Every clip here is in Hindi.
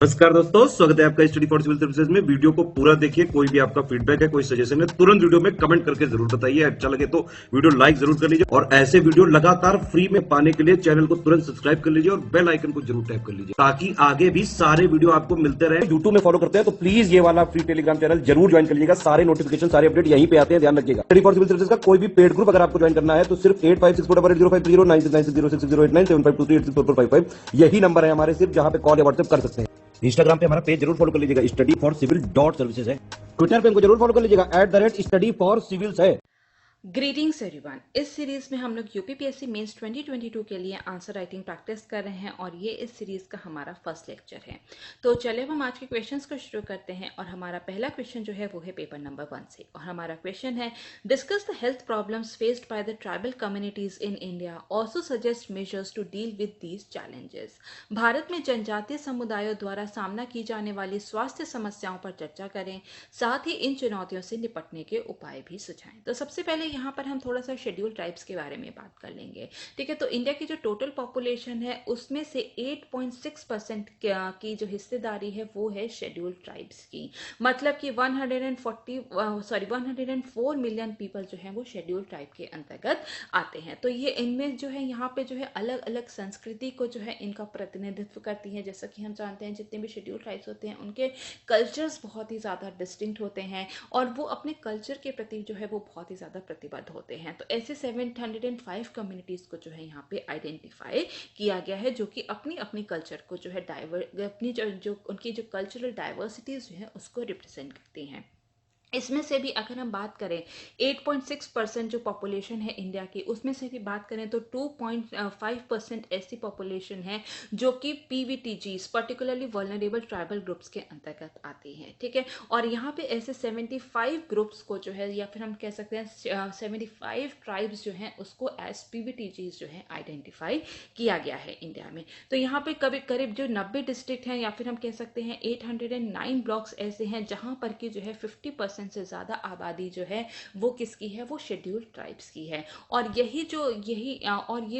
नमस्कार दोस्तों, स्वागत है आपका स्टडी फॉर सिविल सर्विसेज में। वीडियो को पूरा देखिए। कोई भी आपका फीडबैक है, कोई सजेशन है, तुरंत वीडियो में कमेंट करके जरूर बताइए। अच्छा लगे तो वीडियो लाइक जरूर कर लीजिए और ऐसे वीडियो लगातार फ्री में पाने के लिए चैनल को तुरंत सब्सक्राइब कर लीजिए और बेल आइकन को जरूर टैप कर लीजिए ताकि आगे भी सारे वीडियो आपको मिलते रहे। यूट्यूब में फॉलो करते हैं तो प्लीज ये वाला फ्री टेलीग्राम चैनल जरूर ज्वाइन कर लीजिएगा। सारे नोटिफिकेशन, सारे अपडेट यहीं पे आते हैं, ध्यान रखिएगा। स्टडी फॉर सिविल सर्विसेज का कोई भी पेड ग्रुप अगर आपको ज्वाइन करना है तो सिर्फ 85648053096960860894834455 यही नंबर है हमारे, सिर्फ जहां पे कॉल या व्हाट्सएप कर सकते हैं। इंस्टाग्राम पे हमारा पेज जरूर फॉलो कर लीजिएगा, study for civil dot services है। ट्विटर पे हमको जरूर फॉलो कर लीजिएगा, @स्टडी फॉर सिविल्स है। Greetings everyone. इस सीरीज में हम लोग यूपीपीएससी मेंस 2022 के लिए आंसर राइटिंग प्रैक्टिस कर रहे हैं और ये इस सीरीज का हमारा फर्स्ट लेक्चर है। तो चलिए हम आज के क्वेश्चंस को शुरू करते हैं और हमारा पहला क्वेश्चन जो है वो है पेपर नंबर 1 से। और हमारा क्वेश्चन है, discuss the health problems faced by the tribal communities in India, also suggest measures to deal with these challenges. Bharat में जनजातीय समुदायों द्वारा सामना की जाने वाली स्वास्थ्य समस्याओं पर चर्चा करें, साथ ही इन चुनौतियों से निपटने के उपाय भी सुझाएं। तो सबसे पहले यहाँ पर हम थोड़ा सा शेड्यूल ट्राइब्स के बारे में बात कर लेंगे। ठीक है, तो इंडिया की जो टोटल पॉपुलेशन है उसमें से 8.6% की जो हिस्सेदारी है वो है शेड्यूल ट्राइब्स की। मतलब कि 104 मिलियन पीपल जो है वो शेड्यूल ट्राइब के अंतर्गत आते हैं। तो ये इनमें जो है यहाँ पे जो है अलग अलग संस्कृति को जो है इनका प्रतिनिधित्व करती है। जैसा कि हम जानते हैं जितने भी शेड्यूल ट्राइब्स होते हैं उनके कल्चर्स बहुत ही ज़्यादा डिस्टिंक्ट होते हैं और वो अपने कल्चर के प्रति जो है वो बहुत ही ज़्यादा प्रतिबद्ध होते हैं। तो ऐसे 705 कम्युनिटीज़ को जो है यहाँ पे आइडेंटिफाई किया गया है जो कि अपनी अपनी कल्चर को जो है अपनी जो उनकी जो कल्चरल डाइवर्सिटीज़ जो है उसको रिप्रेजेंट करती हैं। इसमें से भी अगर हम बात करें 8.6% जो पॉपुलेशन है इंडिया की, उसमें से भी बात करें तो 2.5% ऐसी पॉपुलेशन है जो कि PVTGs particularly vulnerable tribal groups के अंतर्गत आती है। ठीक है, और यहाँ पे ऐसे 75 ग्रुप्स को जो है या फिर हम कह सकते हैं 75 ट्राइब्स जो हैं उसको एज पीवीटीजीज जो है आइडेंटिफाई किया गया है इंडिया में। तो यहाँ पे कभी करीब जो 90 डिस्ट्रिक्ट हैं या फिर हम कह सकते हैं 809 ब्लॉक्स ऐसे हैं जहाँ पर कि जो है 50% से ज्यादा आबादी जो है वो किसकी है, वो शेड्यूल्ड ट्राइब्स की है। और ये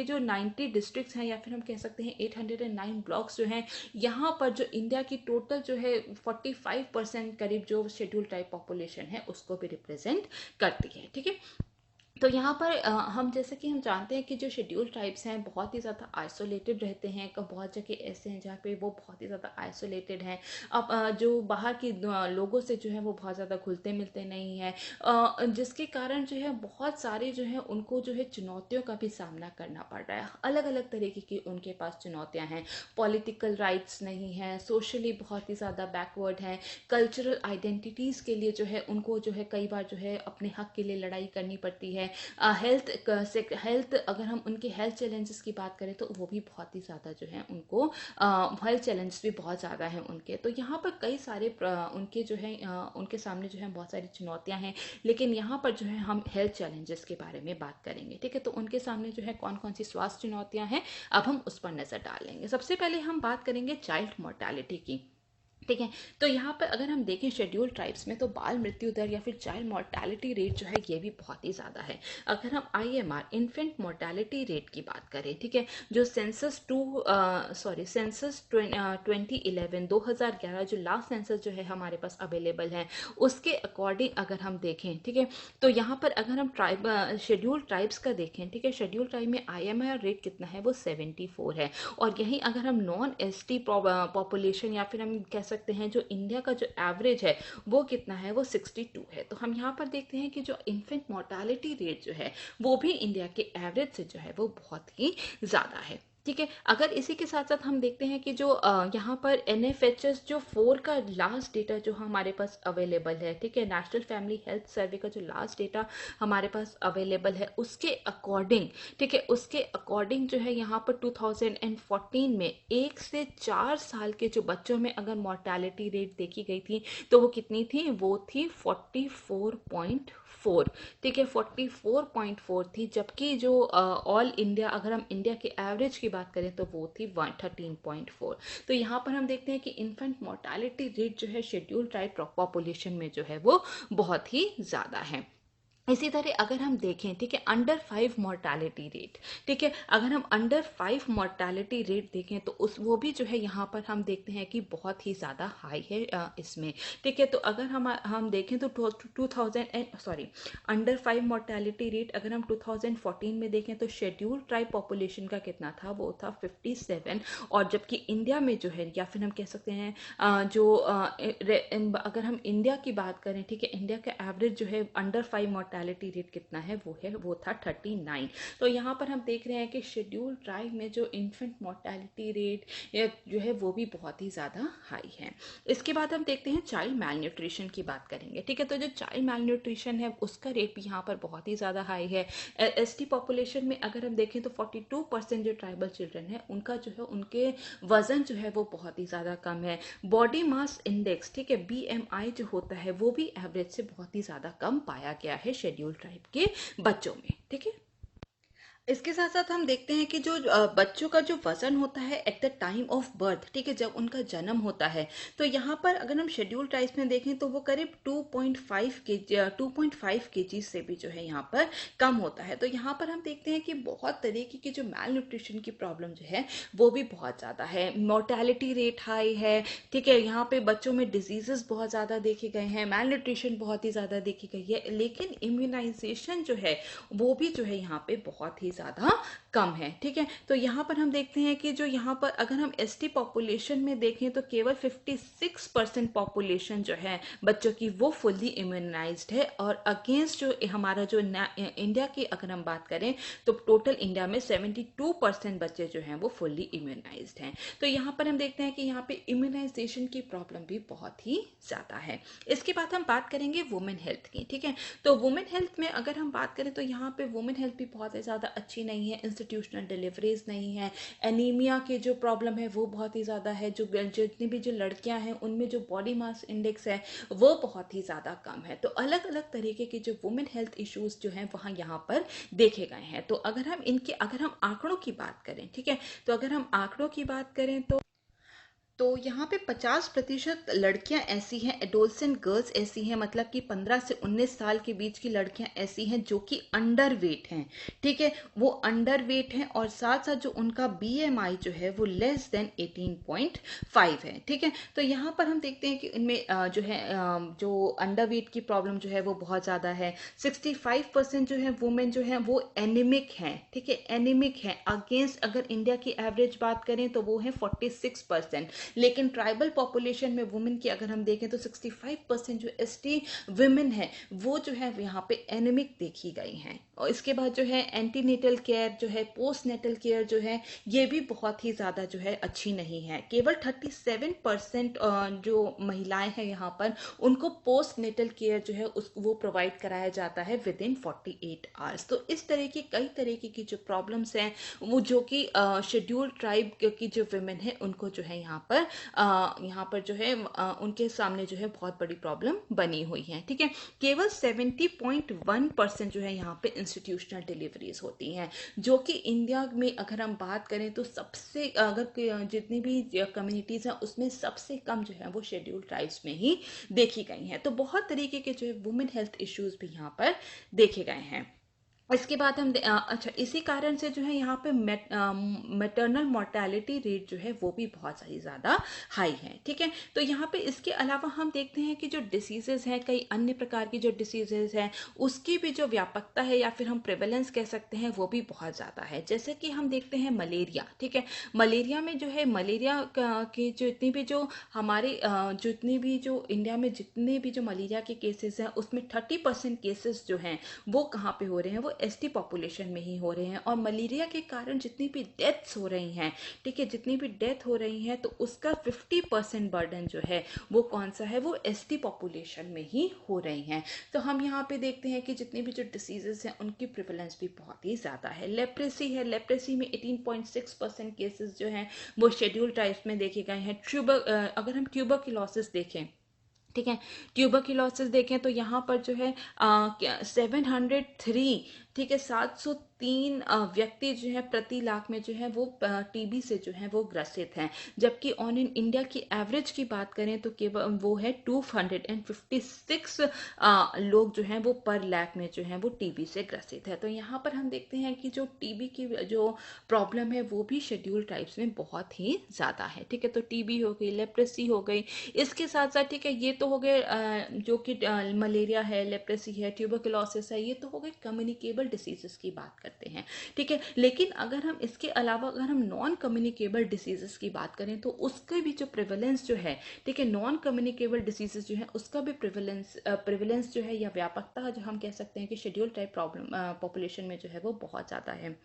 जो 90 डिस्ट्रिक्ट्स हैं या फिर हम कह सकते हैं 809 ब्लॉक्स जो हैं, यहाँ पर जो इंडिया की टोटल जो है 45% करीब जो शेड्यूल्ड ट्राइब पॉपुलेशन है उसको भी रिप्रेजेंट करती है। ठीक है, तो यहाँ पर हम जैसे कि हम जानते हैं कि जो शेड्यूल ट्राइब्स हैं बहुत ही ज़्यादा आइसोलेटेड रहते हैं। बहुत जगह ऐसे हैं जहाँ पे वो बहुत ही ज़्यादा आइसोलेटेड हैं। अब जो बाहर के लोगों से जो है वो बहुत ज़्यादा घुलते मिलते नहीं हैं, जिसके कारण जो है बहुत सारे जो है उनको जो है चुनौतियों का भी सामना करना पड़ रहा है। अलग अलग तरीके की उनके पास चुनौतियाँ हैं। पॉलिटिकल राइट्स नहीं हैं, सोशली बहुत ही ज़्यादा बैकवर्ड हैं, कल्चरल आइडेंटिटीज़ के लिए जो है उनको जो है कई बार जो है अपने हक के लिए लड़ाई करनी पड़ती है। हेल्थ अगर हम उनके हेल्थ चैलेंजेस की बात करें तो वो भी बहुत ही ज़्यादा जो है उनको हेल्थ चैलेंजेस भी बहुत ज़्यादा हैं उनके। तो यहाँ पर कई सारे उनके जो है उनके सामने जो है बहुत सारी चुनौतियाँ हैं, लेकिन यहाँ पर जो है हम हेल्थ चैलेंजेस के बारे में बात करेंगे। ठीक है, तो उनके सामने जो है कौन कौन सी स्वास्थ्य चुनौतियाँ हैं अब हम उस पर नज़र डालेंगे। सबसे पहले हम बात करेंगे चाइल्ड मोर्टेलिटी की। ठीक है, तो यहाँ पर अगर हम देखें शेड्यूल ट्राइब्स में तो बाल मृत्यु दर या फिर चाइल्ड मोर्टेलिटी रेट जो है ये भी बहुत ही ज़्यादा है। अगर हम आईएमआर इन्फेंट मोर्टेलिटी रेट की बात करें, ठीक है, जो सेंसस 2011 जो लास्ट सेंसस जो है हमारे पास अवेलेबल है उसके अकॉर्डिंग अगर हम देखें, ठीक है, तो यहाँ पर अगर हम शेड्यूल ट्राइब्स का देखें, ठीक है, शेड्यूल ट्राइब में आईएमआर रेट कितना है, वो 74 है। और यहीं अगर हम नॉन एसटी पॉपुलेशन या फिर हम कह सकते हैं जो इंडिया का जो एवरेज है वो कितना है, वो 62 है। तो हम यहाँ पर देखते हैं कि जो इन्फेंट मोर्टेलिटी रेट जो है वो भी इंडिया के एवरेज से जो है वो बहुत ही ज़्यादा है। ठीक है, अगर इसी के साथ साथ हम देखते हैं कि जो यहाँ पर एनएफएचएस जो 4 का लास्ट डेटा जो हमारे पास अवेलेबल है, ठीक है, नेशनल फैमिली हेल्थ सर्वे का जो लास्ट डेटा हमारे पास अवेलेबल है उसके अकॉर्डिंग, ठीक है, उसके अकॉर्डिंग जो है यहाँ पर 2014 में 1 से 4 साल के जो बच्चों में अगर मॉर्टेलिटी रेट देखी गई थी तो वो कितनी थी, वो थी 44.4। ठीक है, 44.4 थी, जबकि जो ऑल इंडिया अगर हम इंडिया के एवरेज की बात करें तो वो थी 113.4। तो यहाँ पर हम देखते हैं कि इन्फेंट मोर्टेलिटी रेट जो है शेड्यूल ट्राइब पॉपुलेशन में जो है वो बहुत ही ज़्यादा है। इसी तरह अगर हम देखें, ठीक है, अंडर 5 मोर्टालिटी रेट, ठीक है, अगर हम अंडर 5 मोर्टालिटी रेट देखें तो उस वो भी जो है यहाँ पर हम देखते हैं कि बहुत ही ज़्यादा हाई है इसमें, ठीक है। तो अगर हम देखें तो 2000 अंडर 5 मोर्टालिटी रेट अगर हम 2014 में देखें तो शेड्यूल ट्राइब पॉपुलेशन का कितना था, वो था 57। और जबकि इंडिया में जो है, या फिर हम कह सकते हैं अगर हम इंडिया की बात करें, ठीक है, इंडिया का एवरेज जो है अंडर 5 मोर्टालिटी रेट कितना है, वो था 39। तो यहाँ पर हम देख रहे हैं कि शेड्यूल ट्राइब में जो इन्फेंट मोर्टालिटी रेट जो है वो भी बहुत ही ज़्यादा हाई है। इसके बाद हम देखते हैं चाइल्ड मैल न्यूट्रिशन की बात करेंगे, ठीक है। तो जो चाइल्ड मैल न्यूट्रिशन है उसका रेट भी यहाँ पर बहुत ही ज़्यादा हाई है। एसटी पॉपुलेशन में अगर हम देखें तो 42% जो ट्राइबल चिल्ड्रन है उनका जो है, उनके वजन जो है वो बहुत ही ज़्यादा कम है। बॉडी मास इंडेक्स, ठीक है, BMI जो होता है वो भी एवरेज से बहुत ही ज़्यादा कम पाया गया है शेड्यूल ट्राइब के बच्चों में, ठीक है। इसके साथ साथ हम देखते हैं कि जो बच्चों का जो वजन होता है at the time of birth, ठीक है, जब उनका जन्म होता है, तो यहाँ पर अगर हम शेड्यूल ट्राइब्स में देखें तो वो करीब 2.5 kg से भी जो है यहाँ पर कम होता है। तो यहाँ पर हम देखते हैं कि बहुत तरीके की जो मैल न्यूट्रिशन की प्रॉब्लम जो है वो भी बहुत ज़्यादा है। मोर्टेलिटी रेट हाई है, ठीक है, यहाँ पे बच्चों में डिजीजेस बहुत ज़्यादा देखे गए हैं, मैल न्यूट्रिशन बहुत ही ज़्यादा देखी गई है, लेकिन इम्यूनाइजेशन जो है वो भी जो है यहाँ पे बहुत ही ज़्यादा कम है, ठीक है। तो यहाँ पर हम देखते हैं कि जो यहाँ पर अगर हम एसटी पॉपुलेशन में देखें तो केवल 56% पॉपुलेशन जो है बच्चों की वो फुल्ली इम्यूनाइज्ड है, और अगेंस्ट जो हमारा जो इंडिया की अगर हम बात करें तो टोटल इंडिया में 72% बच्चे जो हैं वो फुल्ली इम्यूनाइज्ड हैं। तो यहाँ पर हम देखते हैं कि यहाँ पे इम्यूनाइजेशन की प्रॉब्लम भी बहुत ही ज़्यादा है। इसके बाद हम बात करेंगे वुमेन हेल्थ की, ठीक है। तो वुमेन हेल्थ में अगर हम बात करें तो यहाँ पे वुमेन हेल्थ भी बहुत ज़्यादा अच्छी नहीं है, इंस्टीट्यूशनल डिलीवरीज नहीं है, एनीमिया के जो प्रॉब्लम है वो बहुत ही ज़्यादा है, जो जितनी भी जो लड़कियां हैं उनमें जो बॉडी मास इंडेक्स है वो बहुत ही ज़्यादा कम है। तो अलग अलग तरीके के जो वुमेन हेल्थ इश्यूज जो हैं वहाँ यहाँ पर देखे गए हैं। तो अगर हम आंकड़ों की बात करें, ठीक है, तो अगर हम आंकड़ों की बात करें तो यहाँ पे 50% लड़कियां ऐसी हैं, एडोलसेंट गर्ल्स ऐसी हैं, मतलब कि 15 से 19 साल के बीच की लड़कियां ऐसी हैं जो कि अंडर वेट हैं, ठीक है, वो अंडर वेट हैं, और साथ साथ जो उनका BMI जो है वो लेस देन 18.5 है, ठीक है। तो यहाँ पर हम देखते हैं कि इनमें जो है जो अंडर वेट की प्रॉब्लम जो है वो बहुत ज़्यादा है। 65% जो है वुमेन जो है वो एनीमिक हैं, ठीक है, एनीमिक हैं, अगेंस्ट अगर इंडिया की एवरेज बात करें तो वो है 46%। लेकिन ट्राइबल पॉपुलेशन में वुमेन की अगर हम देखें तो 65% जो एसटी वुमेन है वो जो है यहाँ पे एनीमिक देखी गई हैं। और इसके बाद जो है एंटीनेटल केयर जो है, पोस्ट नेटल केयर जो है, ये भी बहुत ही ज़्यादा जो है अच्छी नहीं है। केवल 37% जो महिलाएं हैं यहाँ पर उनको पोस्ट नेटल केयर जो है वो प्रोवाइड कराया जाता है विद इन 48 आवर्स। तो इस तरह की कई तरीके की जो प्रॉब्लम्स हैं वो जो कि शेड्यूल ट्राइब की जो वुमेन है उनको जो है यहाँ पर जो है उनके सामने जो है बहुत बड़ी प्रॉब्लम बनी हुई है, ठीक है। केवल 70.1% जो है यहाँ पे इंस्टीट्यूशनल डिलीवरीज होती हैं, जो कि इंडिया में अगर हम बात करें तो सबसे, अगर जितनी भी कम्युनिटीज़ हैं उसमें सबसे कम जो है वो शेड्यूल ट्राइब्स में ही देखी गई हैं। तो बहुत तरीके के जो है वुमेन हेल्थ इश्यूज भी यहाँ पर देखे गए हैं। इसके बाद अच्छा, इसी कारण से जो है यहाँ पे मैटरनल मोर्टेलिटी रेट जो है वो भी बहुत सारी ज़्यादा हाई है, ठीक है। तो यहाँ पे इसके अलावा हम देखते हैं कि जो डिसीजेज हैं, कई अन्य प्रकार की जो डिसीजेज हैं उसकी भी जो व्यापकता है या फिर हम प्रेवलेंस कह सकते हैं वो भी बहुत ज़्यादा है। जैसे कि हम देखते हैं मलेरिया, ठीक है, मलेरिया में जो है मलेरिया की जो इतनी भी जो हमारे जितनी भी जो इंडिया में जितने भी जो मलेरिया के केसेस हैं उसमें 30% केसेस जो हैं वो कहाँ पे हो रहे हैं, वो एसटी पॉपुलेशन में ही हो रहे हैं। और मलेरिया के कारण जितनी भी डेथ्स हो रही हैं, ठीक है, जितनी भी डेथ हो रही हैं तो उसका 50% बर्डन जो है वो कौन सा है, वो एसटी पॉपुलेशन में ही हो रही हैं। तो हम यहाँ पे देखते हैं कि जितनी भी जो डिसीजेस हैं उनकी प्रिवलेंस भी बहुत ही ज़्यादा है। लेप्रेसी है, लेप्रेसी में 18.6% केसेस जो हैं वो शेड्यूल ट्राइब्स में देखे गए हैं। अगर हम ट्यूबरक्लोसिस देखें, ठीक है, ट्यूबरक्लोसिस देखें तो यहाँ पर जो है 703 ठीक है, 703 व्यक्ति जो है प्रति लाख में जो है वो टीबी से जो है वो ग्रसित हैं, जबकि ऑन इन इंडिया की एवरेज की बात करें तो केवल वो है 256 लोग जो हैं वो पर लाख में जो है वो टीबी से ग्रसित है। तो यहाँ पर हम देखते हैं कि जो टीबी की जो प्रॉब्लम है वो भी शेड्यूल ट्राइब्स में बहुत ही ज़्यादा है। ठीक है, तो टीबी हो गई, लेप्रेसी हो गई, इसके साथ साथ ठीक है ये तो हो गए जो कि मलेरिया है, लेप्रेसी है, ट्यूबरकुलोसिस है, ये तो हो गए कम्युनिकेबल डिसीजेस की बात करते हैं। ठीक है, लेकिन अगर हम इसके अलावा अगर हम नॉन कम्युनिकेबल डिसीजेस की बात करें तो उसके भी जो प्रिवेलेंस जो है, ठीक है, नॉन कम्युनिकेबल डिसीजेस जो है उसका भी प्रिवेलेंस जो है या व्यापकता जो हम कह सकते हैं कि शेड्यूल टाइप प्रॉब्लम पॉपुलेशन में जो है वो बहुत ज़्यादा है।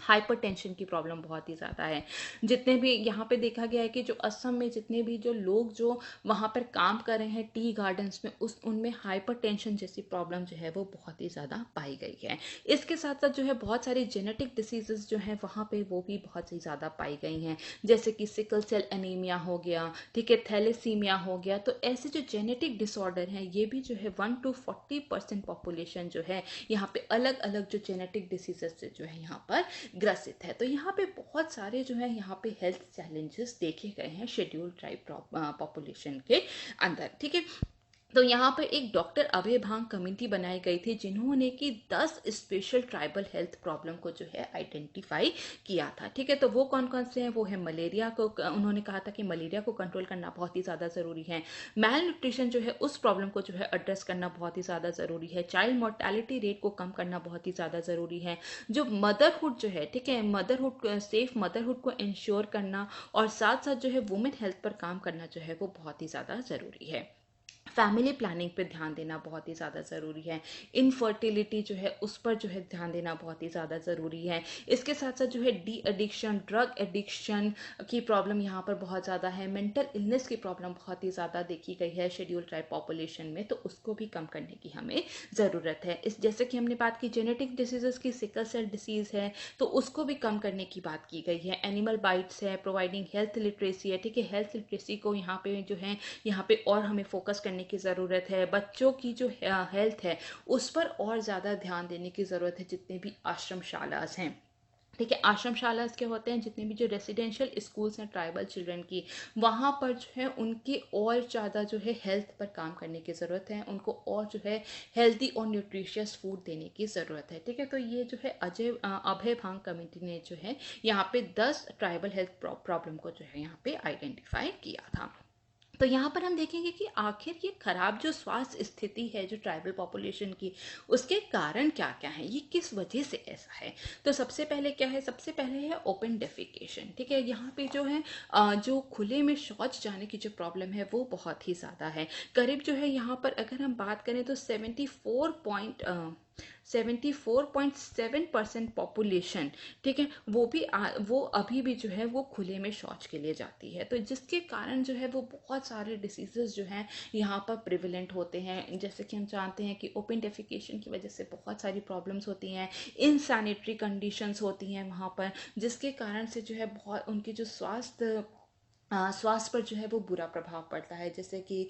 हाइपरटेंशन की प्रॉब्लम बहुत ही ज़्यादा है। जितने भी यहाँ पे देखा गया है कि जो असम में जितने भी जो लोग जो वहाँ पर काम कर रहे हैं टी गार्डन्स में, उनमें हाइपरटेंशन जैसी प्रॉब्लम जो है वो बहुत ही ज़्यादा पाई गई है। इसके साथ साथ जो है बहुत सारी जेनेटिक डिसीजेस जो हैं वहाँ पे वो भी बहुत ही ज़्यादा पाई गई हैं, जैसे कि सिकल सेल एनीमिया हो गया, ठीक है, थैलेसीमिया हो गया। तो ऐसे जो जेनेटिक डिसऑर्डर हैं ये भी जो है 1 to 40% पॉपुलेशन जो है यहाँ पे अलग अलग जो जेनेटिक डिसीजेस से जो है यहाँ पर ग्रसित है। तो यहाँ पे बहुत सारे जो है यहाँ पे हेल्थ चैलेंजेस देखे गए हैं शेड्यूल ट्राइब पॉपुलेशन के अंदर। ठीक है, तो यहाँ पर एक डॉक्टर अभय भांग कमेटी बनाई गई थी जिन्होंने कि 10 स्पेशल ट्राइबल हेल्थ प्रॉब्लम को जो है आइडेंटिफाई किया था। ठीक है, तो वो कौन कौन से हैं? वो है मलेरिया को, उन्होंने कहा था कि मलेरिया को कंट्रोल करना बहुत ही ज़्यादा ज़रूरी है। मैल न्यूट्रिशन जो है उस प्रॉब्लम को जो है एड्रेस करना बहुत ही ज़्यादा ज़रूरी है। चाइल्ड मोर्टेलिटी रेट को कम करना बहुत ही ज़्यादा ज़रूरी है। जो मदरहुड जो है, ठीक है, मदरहुड सेफ मदरहुड को इंश्योर करना और साथ साथ जो है वुमेन हेल्थ पर काम करना जो है वो बहुत ही ज़्यादा ज़रूरी है। फैमिली प्लानिंग पे ध्यान देना बहुत ही ज़्यादा ज़रूरी है। इनफर्टिलिटी जो है उस पर जो है ध्यान देना बहुत ही ज़्यादा ज़रूरी है। इसके साथ साथ जो है डी एडिक्शन, ड्रग एडिक्शन की प्रॉब्लम यहाँ पर बहुत ज़्यादा है। मेंटल इलनेस की प्रॉब्लम बहुत ही ज़्यादा देखी गई है शेड्यूल ट्राइब पॉपुलेशन में, तो उसको भी कम करने की हमें ज़रूरत है। इस जैसे कि हमने बात की जेनेटिक डिसीजेस की, सिकल सेल डिसीज़ है तो उसको भी कम करने की बात की गई है। एनिमल बाइट्स है, प्रोवाइडिंग हेल्थ लिटरेसी है, ठीक है, हेल्थ लिटरेसी को यहाँ पे जो है यहाँ पे और हमें फोकस करने की ज़रूरत है। बच्चों की जो हेल्थ है उस पर और ज़्यादा ध्यान देने की ज़रूरत है। जितने भी आश्रमशालास हैं, ठीक है, आश्रमशालास क्या होते हैं, जितने भी जो रेसिडेंशियल स्कूल्स हैं ट्राइबल चिल्ड्रन की, वहाँ पर जो है उनकी और ज़्यादा जो है हेल्थ पर काम करने की ज़रूरत है। उनको और जो है हेल्दी और न्यूट्रिशियस फूड देने की ज़रूरत है। ठीक है, तो ये जो है अभय भांग कमेटी ने जो है यहाँ पे 10 ट्राइबल हेल्थ प्रॉब्लम को जो है यहाँ पे आइडेंटिफाई किया था। तो यहाँ पर हम देखेंगे कि आखिर ये खराब जो स्वास्थ्य स्थिति है जो ट्राइबल पॉपुलेशन की, उसके कारण क्या क्या है, ये किस वजह से ऐसा है। तो सबसे पहले क्या है, सबसे पहले है ओपन डेफिकेशन। ठीक है, यहाँ पे जो है जो खुले में शौच जाने की जो प्रॉब्लम है वो बहुत ही ज़्यादा है। करीब जो है यहाँ पर अगर हम बात करें तो 74.7% पॉपुलेशन, ठीक है, वो अभी भी जो है वो खुले में शौच के लिए जाती है। तो जिसके कारण जो है वो बहुत सारे डिसीजेस जो हैं यहाँ पर प्रिवेलेंट होते हैं। जैसे कि हम जानते हैं कि ओपन डेफिकेशन की वजह से बहुत सारी प्रॉब्लम्स होती हैं, इनसैनिटरी कंडीशंस होती हैं वहाँ पर, जिसके कारण से जो है बहुत उनकी जो स्वास्थ्य पर जो है वो बुरा प्रभाव पड़ता है। जैसे कि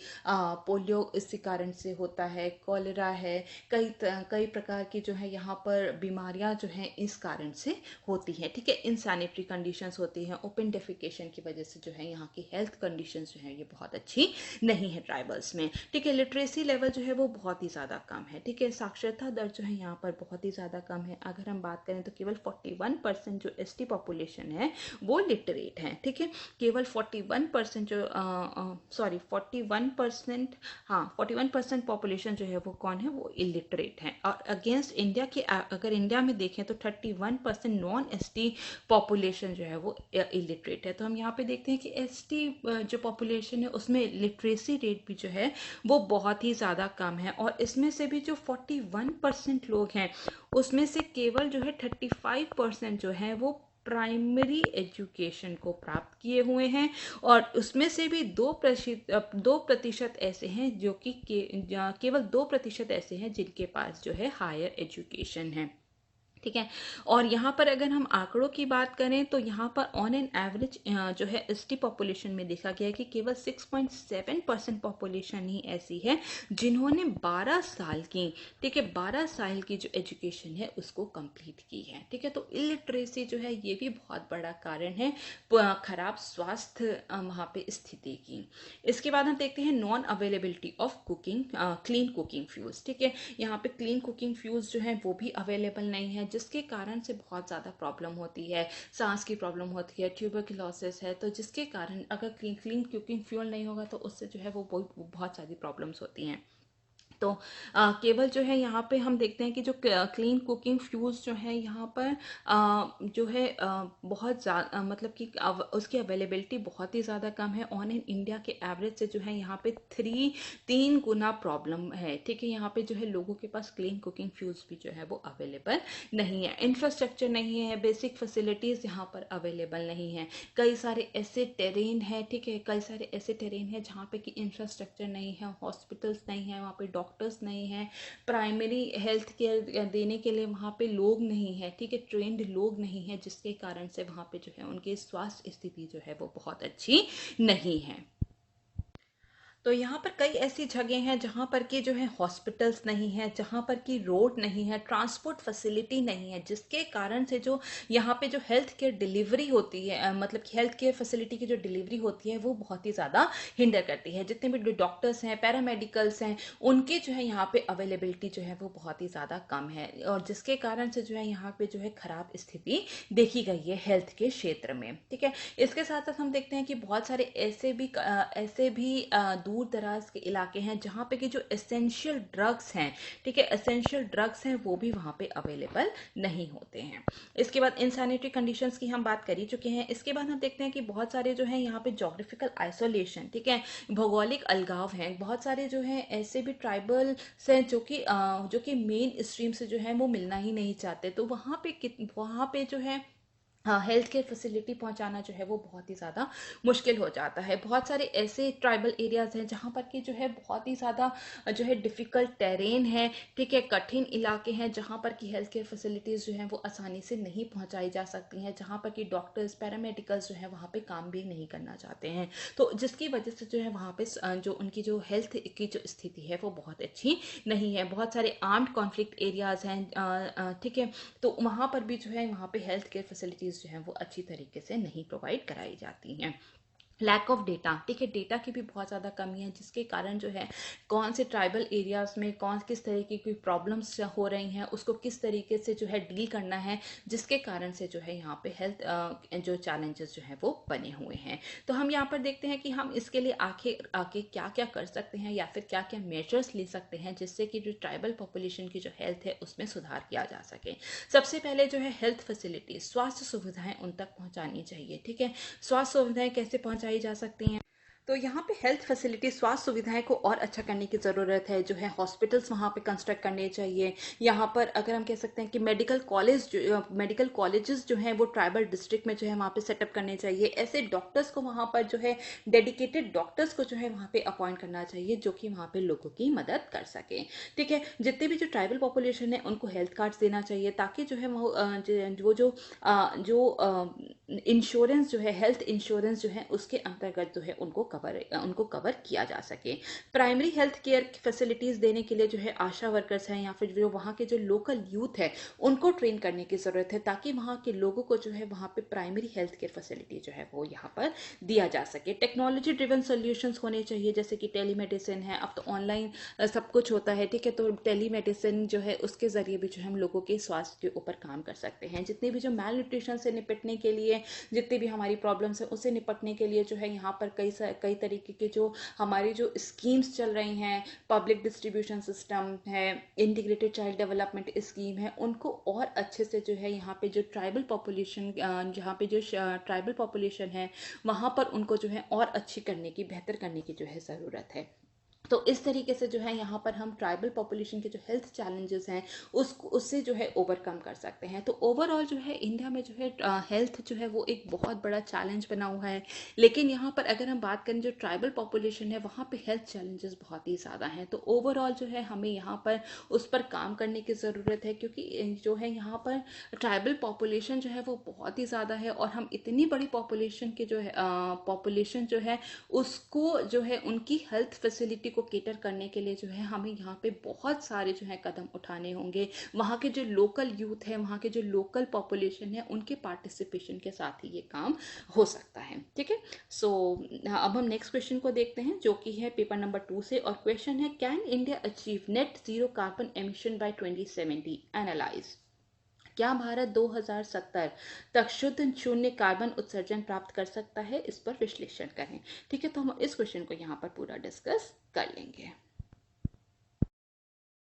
पोलियो इसी कारण से होता है, कॉलेरा है, कई प्रकार की जो है यहाँ पर बीमारियाँ जो हैं इस कारण से होती हैं। ठीक है, इनसैनिटरी कंडीशंस होती हैं, ओपन डेफिकेशन की वजह से जो है यहाँ की हेल्थ कंडीशंस जो है ये बहुत अच्छी नहीं है ट्राइबल्स में। ठीक है, लिटरेसी लेवल जो है वो बहुत ही ज़्यादा कम है। ठीक है, साक्षरता दर जो है यहाँ पर बहुत ही ज़्यादा कम है। अगर हम बात करें तो केवल 41% जो एसटी पॉपुलेशन है वो लिटरेट है। ठीक है, केवल 41% जो 41%, हाँ 41% पॉपुलेशन जो है वो कौन है, वो इलिटरेट है। और अगेंस्ट इंडिया के अगर इंडिया में देखें तो 31% नॉन एसटी पॉपुलेशन जो है वो इलिटरेट है। तो हम यहाँ पे देखते हैं कि एसटी जो पॉपुलेशन है उसमें लिटरेसी रेट भी जो है वो बहुत ही ज़्यादा कम है। और इसमें से भी जो 41% लोग हैं उसमें से केवल जो है 35% जो है वो प्राइमरी एजुकेशन को प्राप्त किए हुए हैं। और उसमें से भी 2% ऐसे हैं जो कि केवल 2% ऐसे हैं जिनके पास जो है हायर एजुकेशन है। ठीक है। और यहाँ पर अगर हम आंकड़ों की बात करें तो यहाँ पर ऑन एन एवरेज जो है एसटी पॉपुलेशन में देखा गया है कि केवल 6.7% पॉपुलेशन ही ऐसी है जिन्होंने 12 साल की, ठीक है, 12 साल की जो एजुकेशन है उसको कंप्लीट की है। ठीक है, तो इलिटरेसी जो है ये भी बहुत बड़ा कारण है खराब स्वास्थ्य वहाँ पे स्थिति की। इसके बाद हम देखते हैं non availability of cooking clean cooking fuels. ठीक है, यहाँ पे क्लीन कुकिंग फ्यूल्स जो है वो भी अवेलेबल नहीं है, जिसके कारण से बहुत ज़्यादा प्रॉब्लम होती है, सांस की प्रॉब्लम होती है, ट्यूबरक्लोसिस है। तो जिसके कारण अगर क्लीन कुकिंग फ्यूल नहीं होगा तो उससे जो है वो बहुत सारी प्रॉब्लम्स होती हैं। तो केवल जो है यहाँ पे हम देखते हैं कि जो क्लीन कुकिंग फ्यूल्स जो है यहाँ पर जो है बहुत ज़्यादा मतलब कि उसकी अवेलेबिलिटी बहुत ही ज़्यादा कम है। ऑन इन इंडिया के एवरेज से जो है यहाँ पे 3 गुना प्रॉब्लम है। ठीक है, यहाँ पे जो है लोगों के पास क्लीन कुकिंग फ्यूल्स भी जो है वो अवेलेबल नहीं है, इंफ्रास्ट्रक्चर नहीं है, बेसिक फैसिलिटीज़ यहाँ पर अवेलेबल नहीं है। कई सारे ऐसे टेरेन है, ठीक है, कई सारे ऐसे टेरेन है जहाँ पे कि इंफ्रास्ट्रक्चर नहीं है, हॉस्पिटल्स नहीं है, वहाँ पे डॉक्टर्स नहीं है, प्राइमरी हेल्थ केयर देने के लिए वहाँ पे लोग नहीं है, ठीक है, ट्रेंड लोग नहीं है, जिसके कारण से वहाँ पे जो है उनकी स्वास्थ्य स्थिति जो है वो बहुत अच्छी नहीं है। तो यहाँ पर कई ऐसी जगह हैं जहाँ पर कि जो है हॉस्पिटल्स नहीं है, जहाँ पर कि रोड नहीं है, ट्रांसपोर्ट फैसिलिटी नहीं है, जिसके कारण से जो यहाँ पे जो हेल्थ केयर डिलीवरी होती है मतलब कि हेल्थ केयर फैसिलिटी की जो डिलीवरी होती है वो बहुत ही ज़्यादा हिंडर करती है। जितने भी डॉक्टर्स हैं, पैरामेडिकल्स हैं, उनकी जो है यहाँ पे अवेलेबिलिटी जो है वो बहुत ही ज़्यादा कम है, और जिसके कारण से जो है यहाँ पे जो है खराब स्थिति देखी गई है हेल्थ के क्षेत्र में। ठीक है, इसके साथ साथ हम देखते हैं कि बहुत सारे ऐसे भी दूर दराज के इलाके हैं जहाँ पे कि जो एसेंशियल ड्रग्स हैं, ठीक है, एसेंशियल ड्रग्स हैं वो भी वहाँ पे अवेलेबल नहीं होते हैं। इसके बाद इनसैनिटरी कंडीशंस की हम बात कर ही चुके हैं। इसके बाद हम देखते हैं कि बहुत सारे जो है यहाँ पे जोग्राफिकल आइसोलेशन, ठीक है, भौगोलिक अलगाव हैं। बहुत सारे जो है ऐसे भी ट्राइबल्स हैं जो कि मेन स्ट्रीम से जो है वो मिलना ही नहीं चाहते, तो वहाँ पे जो है हेल्थ केयर फैसिलिटी पहुंचाना जो है वो बहुत ही ज़्यादा मुश्किल हो जाता है। बहुत सारे ऐसे ट्राइबल एरियाज हैं जहाँ पर कि जो है बहुत ही ज़्यादा जो है डिफ़िकल्ट टेरेन है, ठीक है, कठिन इलाके हैं जहाँ पर कि हेल्थ केयर फैसिलिटीज़ जो हैं वो आसानी से नहीं पहुँचाई जा सकती हैं, जहाँ पर कि डॉक्टर्स पैरामेडिकल्स जो है वहाँ पे काम भी नहीं करना चाहते हैं। तो जिसकी वजह से जो है वहाँ पे जो उनकी जो हेल्थ की जो स्थिति है वो बहुत अच्छी नहीं है। बहुत सारे आर्म्ड कॉन्फ्लिक्ट एरियाज हैं, ठीक है, तो वहाँ पर भी जो है वहाँ पे हेल्थ केयर फैसिलिटीज़ जो हैं वो अच्छी तरीके से नहीं प्रोवाइड कराई जाती हैं। लैक ऑफ डेटा, ठीक है, डेटा की भी बहुत ज़्यादा कमी है, जिसके कारण जो है कौन से ट्राइबल एरियाज़ में किस तरीके की प्रॉब्लम्स हो रही हैं, उसको किस तरीके से जो है डील करना है, जिसके कारण से जो है यहाँ पे हेल्थ जो चैलेंजेस जो हैं वो बने हुए हैं। तो हम यहाँ पर देखते हैं कि हम इसके लिए आके क्या क्या कर सकते हैं या फिर क्या क्या मेजर्स ले सकते हैं जिससे कि जो ट्राइबल पॉपुलेशन की जो हेल्थ है उसमें सुधार किया जा सके। सबसे पहले जो है हेल्थ फैसिलिटी, स्वास्थ्य सुविधाएं उन तक पहुँचानी चाहिए। ठीक है, स्वास्थ्य सुविधाएं कैसे पहुंचाई जा सकती हैं? तो यहाँ पे हेल्थ फैसिलिटी, स्वास्थ्य सुविधाएं को और अच्छा करने की ज़रूरत है। जो है हॉस्पिटल्स वहाँ पे कंस्ट्रक्ट करने चाहिए। यहाँ पर अगर हम कह सकते हैं कि मेडिकल कॉलेजेस जो हैं वो ट्राइबल डिस्ट्रिक्ट में जो है वहाँ पे सेटअप करने चाहिए। ऐसे डॉक्टर्स को वहाँ पर जो है डेडिकेटेड डॉक्टर्स को जो है वहाँ पे अपॉइंट करना चाहिए जो कि वहाँ पे लोगों की मदद कर सके। ठीक है, जितने भी जो ट्राइबल पॉपुलेशन है उनको हेल्थ कार्ड्स देना चाहिए ताकि जो है जो इंश्योरेंस जो है, हेल्थ इंश्योरेंस जो है उसके अंतर्गत जो है उनको कवर किया जा सके। प्राइमरी हेल्थ केयर फैसिलिटीज़ देने के लिए जो है आशा वर्कर्स हैं या फिर जो वहाँ के जो लोकल यूथ है उनको ट्रेन करने की ज़रूरत है ताकि वहाँ के लोगों को जो है वहाँ पे प्राइमरी हेल्थ केयर फैसिलिटी जो है वो यहाँ पर दिया जा सके। टेक्नोलॉजी ड्रिवन सोल्यूशंस होने चाहिए, जैसे कि टेलीमेडिसिन है, अब तो ऑनलाइन सब कुछ होता है। ठीक है, तो टेलीमेडिसिन जो है उसके ज़रिए भी जो है हम लोगों के स्वास्थ्य के ऊपर काम कर सकते हैं। जितने भी जो मेल न्यूट्रिशन से निपटने के लिए, जितनी भी हमारी प्रॉब्लम्स हैं उससे निपटने के लिए जो है यहाँ पर कई तरीके के जो हमारी जो स्कीम्स चल रही हैं, पब्लिक डिस्ट्रीब्यूशन सिस्टम है, इंटीग्रेटेड चाइल्ड डेवलपमेंट स्कीम है, उनको और अच्छे से जो है यहाँ पे जो ट्राइबल पॉपुलेशन है वहाँ पर उनको जो है और अच्छी करने की, बेहतर करने की जो है ज़रूरत है। तो इस तरीके से जो है यहाँ पर हम ट्राइबल पॉपुलेशन के जो हेल्थ चैलेंजेस हैं उससे जो है ओवरकम कर सकते हैं। तो ओवरऑल जो है इंडिया में जो है हेल्थ जो है वो एक बहुत बड़ा चैलेंज बना हुआ है। लेकिन यहाँ पर अगर हम बात करें जो ट्राइबल पॉपुलेशन है वहाँ पे हेल्थ चैलेंजेस बहुत ही ज़्यादा हैं। तो ओवरऑल जो है हमें यहाँ पर उस पर काम करने की ज़रूरत है, क्योंकि जो है यहाँ पर ट्राइबल पॉपुलेशन जो है वो बहुत ही ज़्यादा है, और हम इतनी बड़ी पॉपुलेशन के जो है पॉपुलेशन जो है उसको जो है उनकी हेल्थ फैसिलिटी को केटर करने के लिए जो है हमें यहाँ पे बहुत सारे जो है कदम उठाने होंगे। वहाँ के जो लोकल यूथ है, वहाँ के जो लोकल पॉपुलेशन है, उनके पार्टिसिपेशन के साथ ही ये काम हो सकता है। ठीक है, सो अब हम नेक्स्ट क्वेश्चन को देखते हैं जो कि है पेपर नंबर 2 से, और क्वेश्चन है can India achieve net zero carbon emission by 2070? Analyse, क्या भारत 2070 तक शुद्ध शून्य कार्बन उत्सर्जन प्राप्त कर सकता है? इस पर विश्लेषण करें। ठीक है, तो हम इस क्वेश्चन को यहाँ पर पूरा डिस्कस कर लेंगे।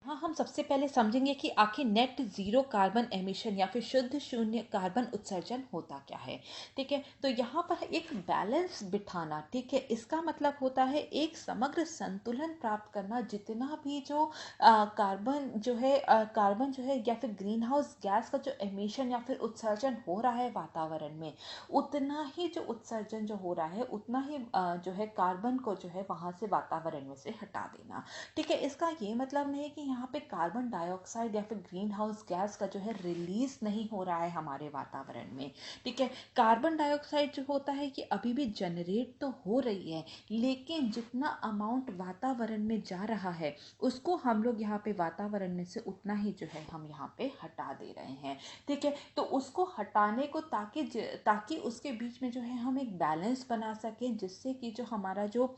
हाँ, हम सबसे पहले समझेंगे कि आखिर नेट ज़ीरो कार्बन एमिशन या फिर शुद्ध शून्य कार्बन उत्सर्जन होता क्या है। ठीक है, तो यहाँ पर एक बैलेंस बिठाना, ठीक है, इसका मतलब होता है एक समग्र संतुलन प्राप्त करना। जितना भी जो कार्बन जो है या फिर ग्रीन हाउस गैस का जो एमिशन या फिर उत्सर्जन हो रहा है वातावरण में, उतना ही जो उत्सर्जन जो हो रहा है उतना ही जो है कार्बन को जो है वहाँ से वातावरण में से हटा देना। ठीक है, इसका ये मतलब नहीं है कि यहाँ पे कार्बन डाइऑक्साइड या फिर ग्रीन हाउस गैस का जो है रिलीज नहीं हो रहा है हमारे वातावरण में। ठीक है, कार्बन डाइऑक्साइड जो होता है कि अभी भी जनरेट तो हो रही है, लेकिन जितना अमाउंट वातावरण में जा रहा है उसको हम लोग यहाँ पे वातावरण में से उतना ही जो है हम यहाँ पे हटा दे रहे हैं। ठीक है, तो उसको हटाने को ताकि उसके बीच में जो है हम एक बैलेंस बना सकें, जिससे कि जो हमारा जो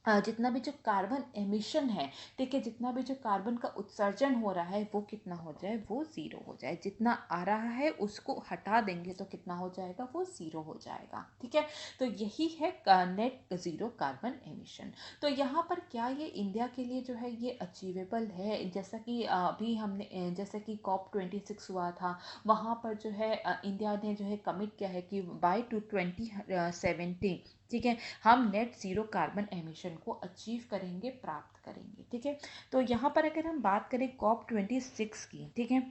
जितना भी जो कार्बन एमिशन है, ठीक है, जितना भी जो कार्बन का उत्सर्जन हो रहा है वो कितना हो जाए, वो ज़ीरो हो जाए। जितना आ रहा है उसको हटा देंगे तो कितना हो जाएगा, वो ज़ीरो हो जाएगा। ठीक है, तो यही है नेट ज़ीरो कार्बन एमिशन। तो यहाँ पर क्या ये इंडिया के लिए जो है ये अचीवेबल है? जैसा कि अभी हमने जैसे कि COP26 हुआ था, वहाँ पर जो है इंडिया ने जो है कमिट किया है कि बाय 2070, ठीक है, हम नेट ज़ीरो कार्बन एमिशन को अचीव करेंगे, प्राप्त करेंगे। ठीक है, तो यहाँ पर अगर हम बात करें COP26 की, ठीक है,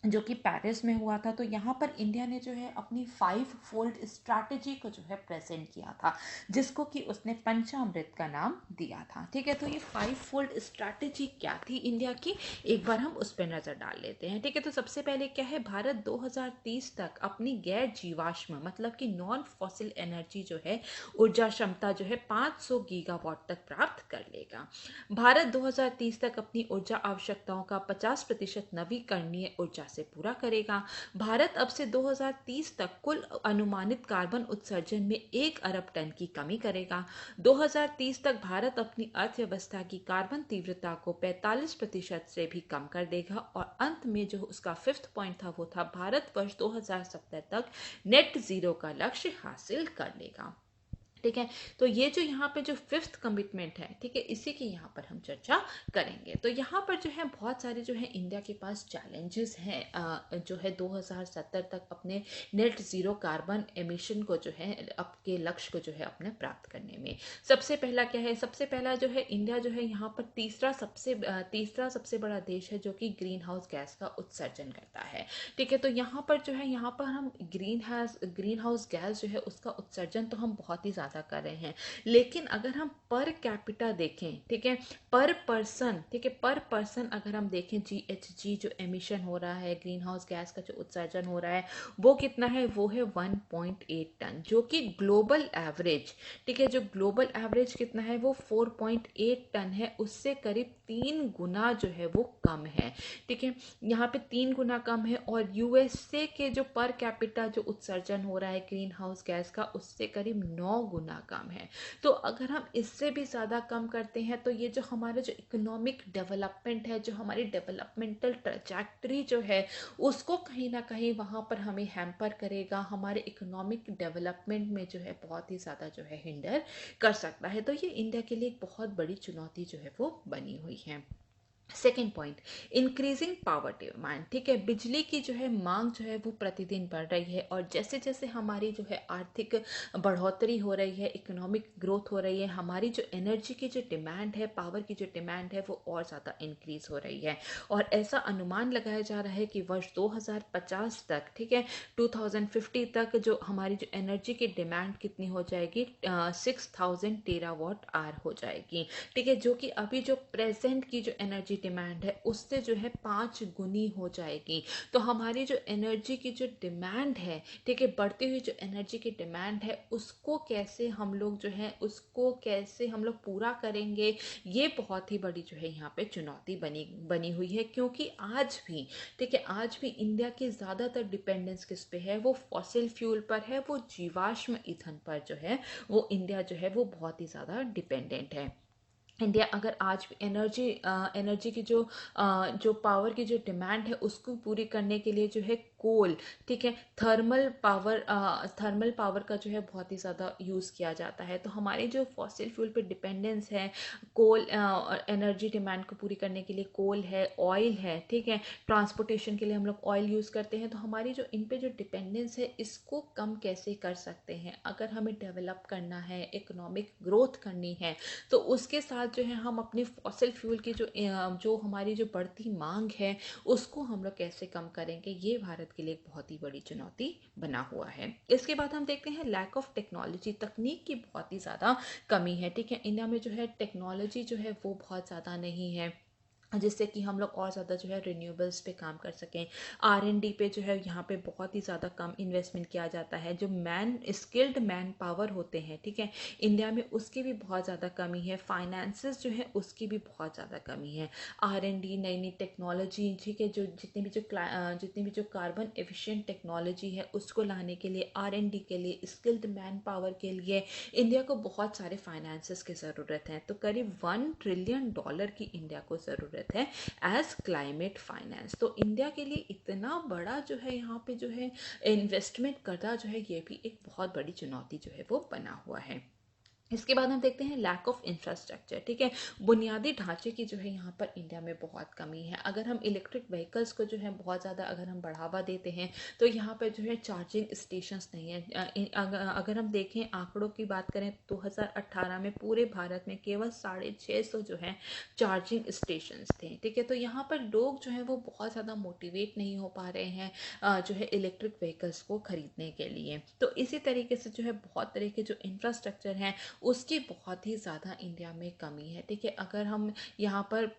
जो कि पेरिस में हुआ था, तो यहाँ पर इंडिया ने जो है अपनी 5 फोल्ड स्ट्रैटेजी को जो है प्रेजेंट किया था, जिसको कि उसने पंचामृत का नाम दिया था। ठीक है, तो ये 5 फोल्ड स्ट्रैटेजी क्या थी इंडिया की, एक बार हम उस पर नज़र डाल लेते हैं। ठीक है, तो सबसे पहले क्या है, भारत 2030 तक अपनी गैर जीवाश्म मतलब कि नॉन फॉसिल एनर्जी जो है ऊर्जा क्षमता जो है 500 गीगावाट तक प्राप्त कर लेगा। भारत 2030 तक अपनी ऊर्जा आवश्यकताओं का 50% नवीकरणीय ऊर्जा से पूरा करेगा। भारत अब से 2030 तक कुल अनुमानित कार्बन उत्सर्जन में 1 अरब टन की कमी करेगा। 2030 तक भारत अपनी अर्थव्यवस्था की कार्बन तीव्रता को 45% से भी कम कर देगा। और अंत में जो उसका 5th पॉइंट था वो था भारत वर्ष 2070 तक नेट जीरो का लक्ष्य हासिल कर लेगा। ठीक है, तो ये जो यहाँ पे जो 5th कमिटमेंट है, ठीक है, इसी की यहाँ पर हम चर्चा करेंगे। तो यहाँ पर जो है बहुत सारे जो है इंडिया के पास चैलेंजेस हैं जो है 2070 तक अपने नेट ज़ीरो कार्बन एमिशन को जो है आपके लक्ष्य को जो है अपने प्राप्त करने में। सबसे पहला क्या है, सबसे पहला जो है इंडिया जो है यहाँ पर तीसरा सबसे बड़ा देश है जो कि ग्रीन हाउस गैस का उत्सर्जन करता है। ठीक है, तो यहाँ पर जो है यहाँ पर हम ग्रीन हाउस गैस जो है उसका उत्सर्जन तो हम बहुत ही ज़्यादा कर रहे हैं, लेकिन अगर हम पर कैपिटा देखें, ठीक है, पर पर्सन, ठीक है, पर पर्सन अगर हम देखें GHG जो एमिशन हो रहा है, ग्रीन हाउस गैस का जो उत्सर्जन हो रहा है वो कितना है, वो है 1.8 टन, जो कि ग्लोबल एवरेज, ठीक है, जो ग्लोबल एवरेज कितना है वो 4.8 टन है, उससे करीब 3 गुना जो है वो कम है। ठीक है, यहाँ पे 3 गुना कम है। और USA के जो पर कैपिटा जो उत्सर्जन हो रहा है ग्रीन हाउस गैस का, उससे करीब 9 गुना कम है। तो अगर हम इससे भी ज़्यादा कम करते हैं तो ये जो हमारा जो इकोनॉमिक डेवलपमेंट है, जो हमारी डेवलपमेंटल ट्रैजेक्टरी जो है, उसको कहीं ना कहीं वहाँ पर हमें हैम्पर करेगा, हमारे इकोनॉमिक डेवलपमेंट में जो है बहुत ही ज़्यादा जो है हिंडर कर सकता है। तो ये इंडिया के लिए एक बहुत बड़ी चुनौती जो है वो बनी हुई है। Second point, increasing power demand. ठीक है, बिजली की जो है मांग जो है वो प्रतिदिन बढ़ रही है, और जैसे जैसे हमारी जो है आर्थिक बढ़ोतरी हो रही है, इकोनॉमिक ग्रोथ हो रही है, हमारी जो एनर्जी की जो डिमांड है, पावर की जो डिमांड है, वो और ज़्यादा इंक्रीज हो रही है। और ऐसा अनुमान लगाया जा रहा है कि वर्ष 2050 तक, ठीक है, 2050 तक जो हमारी जो एनर्जी की डिमांड कितनी हो जाएगी, 6000 टेरावाट आवर हो जाएगी। ठीक है, जो कि अभी जो प्रेजेंट की जो एनर्जी डिमांड है उससे जो है 5 गुनी हो जाएगी। तो हमारी जो एनर्जी की जो डिमांड है, ठीक है, बढ़ती हुई जो एनर्जी की डिमांड है, उसको कैसे हम लोग जो है उसको कैसे हम लोग पूरा करेंगे, ये बहुत ही बड़ी जो है यहाँ पे चुनौती बनी बनी हुई है। क्योंकि आज भी, ठीक है, आज भी इंडिया की ज़्यादातर डिपेंडेंस किस पे है, वो फॉसिल फ्यूल पर है, वो जीवाश्म ईंधन पर जो है वो इंडिया जो है वो बहुत ही ज़्यादा डिपेंडेंट है। इंडिया अगर आज भी एनर्जी की जो पावर की जो डिमांड है उसको पूरी करने के लिए जो है कोल, ठीक है, थर्मल पावर का जो है बहुत ही ज़्यादा यूज़ किया जाता है। तो हमारी जो फॉसिल फ्यूल पे डिपेंडेंस है, कोल एनर्जी डिमांड को पूरी करने के लिए कोल है, ऑयल है, ठीक है, ट्रांसपोर्टेशन के लिए हम लोग ऑयल यूज़ करते हैं। तो हमारी जो इन पे जो डिपेंडेंस है इसको कम कैसे कर सकते हैं, अगर हमें डेवलप करना है, इकोनॉमिक ग्रोथ करनी है, तो उसके साथ जो है हम अपनी फॉसिल फ्यूल की जो हमारी जो बढ़ती मांग है उसको हम लोग कैसे कम करेंगे, ये भारत के लिए एक बहुत ही बड़ी चुनौती बना हुआ है। इसके बाद हम देखते हैं लैक ऑफ टेक्नोलॉजी, तकनीक की बहुत ही ज़्यादा कमी है। ठीक है, इंडिया में जो है टेक्नोलॉजी जो है वो बहुत ज़्यादा नहीं है, जिससे कि हम लोग और ज़्यादा जो है रिन्यूएबल्स पे काम कर सकें। R&D पे जो है यहाँ पे बहुत ही ज़्यादा कम इन्वेस्टमेंट किया जाता है। जो स्किल्ड मैन पावर होते हैं, ठीक है, इंडिया में उसकी भी बहुत ज़्यादा कमी है। फाइनेंसेस जो है उसकी भी बहुत ज़्यादा कमी है। R&D, नई नई टेक्नोलॉजी, ठीक है, जो जितनी भी जो कार्बन एफिशिएंट टेक्नोलॉजी है उसको लाने के लिए, R&D के लिए, स्किल्ड मैन पावर के लिए इंडिया को बहुत सारे फाइनेंसेस की ज़रूरत है। तो करीब $1 ट्रिलियन की इंडिया को ज़रूरत है एज क्लाइमेट फाइनेंस। तो इंडिया के लिए इतना बड़ा जो है यहाँ पे जो है इन्वेस्टमेंट करना जो है ये भी एक बहुत बड़ी चुनौती जो है वो बना हुआ है। इसके बाद हम देखते हैं लैक ऑफ इंफ्रास्ट्रक्चर। ठीक है, बुनियादी ढांचे की जो है यहाँ पर इंडिया में बहुत कमी है। अगर हम इलेक्ट्रिक व्हीकल्स को जो है बहुत ज़्यादा अगर हम बढ़ावा देते हैं तो यहाँ पर जो है चार्जिंग स्टेशंस नहीं है। अगर हम देखें, आंकड़ों की बात करें, 2018 में पूरे भारत में केवल 650 जो है चार्जिंग स्टेशंस थे। ठीक है, तो यहाँ पर लोग जो है वो बहुत ज़्यादा मोटिवेट नहीं हो पा रहे हैं जो है इलेक्ट्रिक व्हीकल्स को खरीदने के लिए। तो इसी तरीके से जो है बहुत तरह के जो इंफ्रास्ट्रक्चर हैं उसकी बहुत ही ज़्यादा इंडिया में कमी है। ठीक है, अगर हम यहाँ पर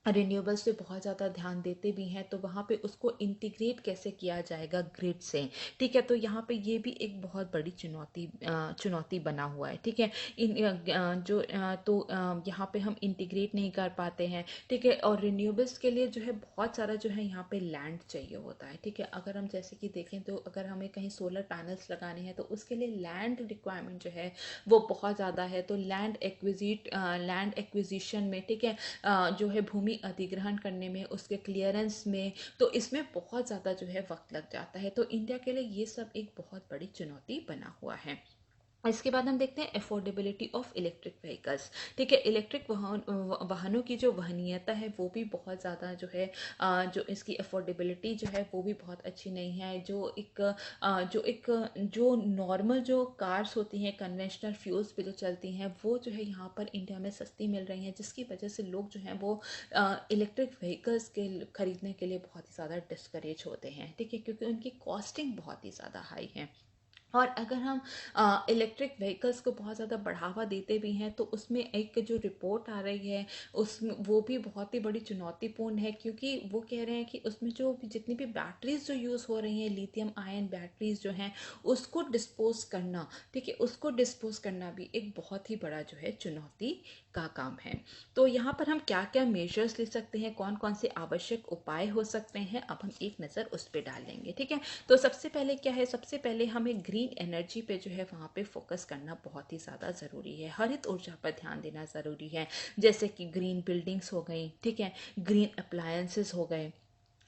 रिन्यूएबल्स पे बहुत ज़्यादा ध्यान देते भी हैं तो वहाँ पे उसको इंटीग्रेट कैसे किया जाएगा ग्रिड से। ठीक है, तो यहाँ पे ये भी एक बहुत बड़ी चुनौती बना हुआ है। ठीक है, यहाँ पे हम इंटीग्रेट नहीं कर पाते हैं। ठीक है, और रिन्यूएबल्स के लिए जो है बहुत सारा जो है यहाँ पे लैंड चाहिए होता है। ठीक है, अगर हम जैसे कि देखें तो अगर हमें कहीं सोलर पैनल्स लगाने हैं तो उसके लिए लैंड रिक्वायरमेंट जो है वो बहुत ज़्यादा है। तो लैंड एक्विजिशन में, ठीक है, जो है भूमि अधिग्रहण करने में, उसके क्लियरेंस में, तो इसमें बहुत ज़्यादा जो है वक्त लग जाता है। तो इंडिया के लिए ये सब एक बहुत बड़ी चुनौती बना हुआ है। इसके बाद हम देखते हैं अफोर्डेबिलिटी ऑफ इलेक्ट्रिक व्हीकल्स। ठीक है, इलेक्ट्रिक वाहनों की जो वहनीयता है वो भी बहुत ज़्यादा जो है जो इसकी अफोर्डेबिलिटी जो है वो भी बहुत अच्छी नहीं है। जो नॉर्मल जो कार्स होती हैं कन्वेंशनल फ्यूल्स पे जो चलती हैं वो जो है यहाँ पर इंडिया में सस्ती मिल रही हैं, जिसकी वजह से लोग जो हैं वो इलेक्ट्रिक व्हीकल्स के खरीदने के लिए बहुत ही ज़्यादा डिस्करेज होते हैं। ठीक है, क्योंकि उनकी कॉस्टिंग बहुत ही ज़्यादा हाई है। और अगर हम इलेक्ट्रिक व्हीकल्स को बहुत ज़्यादा बढ़ावा देते भी हैं तो उसमें एक जो रिपोर्ट आ रही है उसमें वो भी बहुत ही बड़ी चुनौतीपूर्ण है, क्योंकि वो कह रहे हैं कि उसमें जो जितनी भी बैटरीज जो यूज़ हो रही हैं, लिथियम आयन बैटरीज जो हैं उसको डिस्पोज करना, ठीक है, उसको डिस्पोज करना भी एक बहुत ही बड़ा जो है चुनौती का काम है। तो यहाँ पर हम क्या क्या मेजर्स ले सकते हैं, कौन कौन से आवश्यक उपाय हो सकते हैं, अब हम एक नज़र उस पर डाल लेंगे। ठीक है, तो सबसे पहले क्या है, सबसे पहले हमें ग्रीन एनर्जी पे जो है वहाँ पे फोकस करना बहुत ही ज़्यादा ज़रूरी है। हरित ऊर्जा पर ध्यान देना ज़रूरी है, जैसे कि ग्रीन बिल्डिंग्स हो गई, ठीक है, ग्रीन अप्लायंसेस हो गए,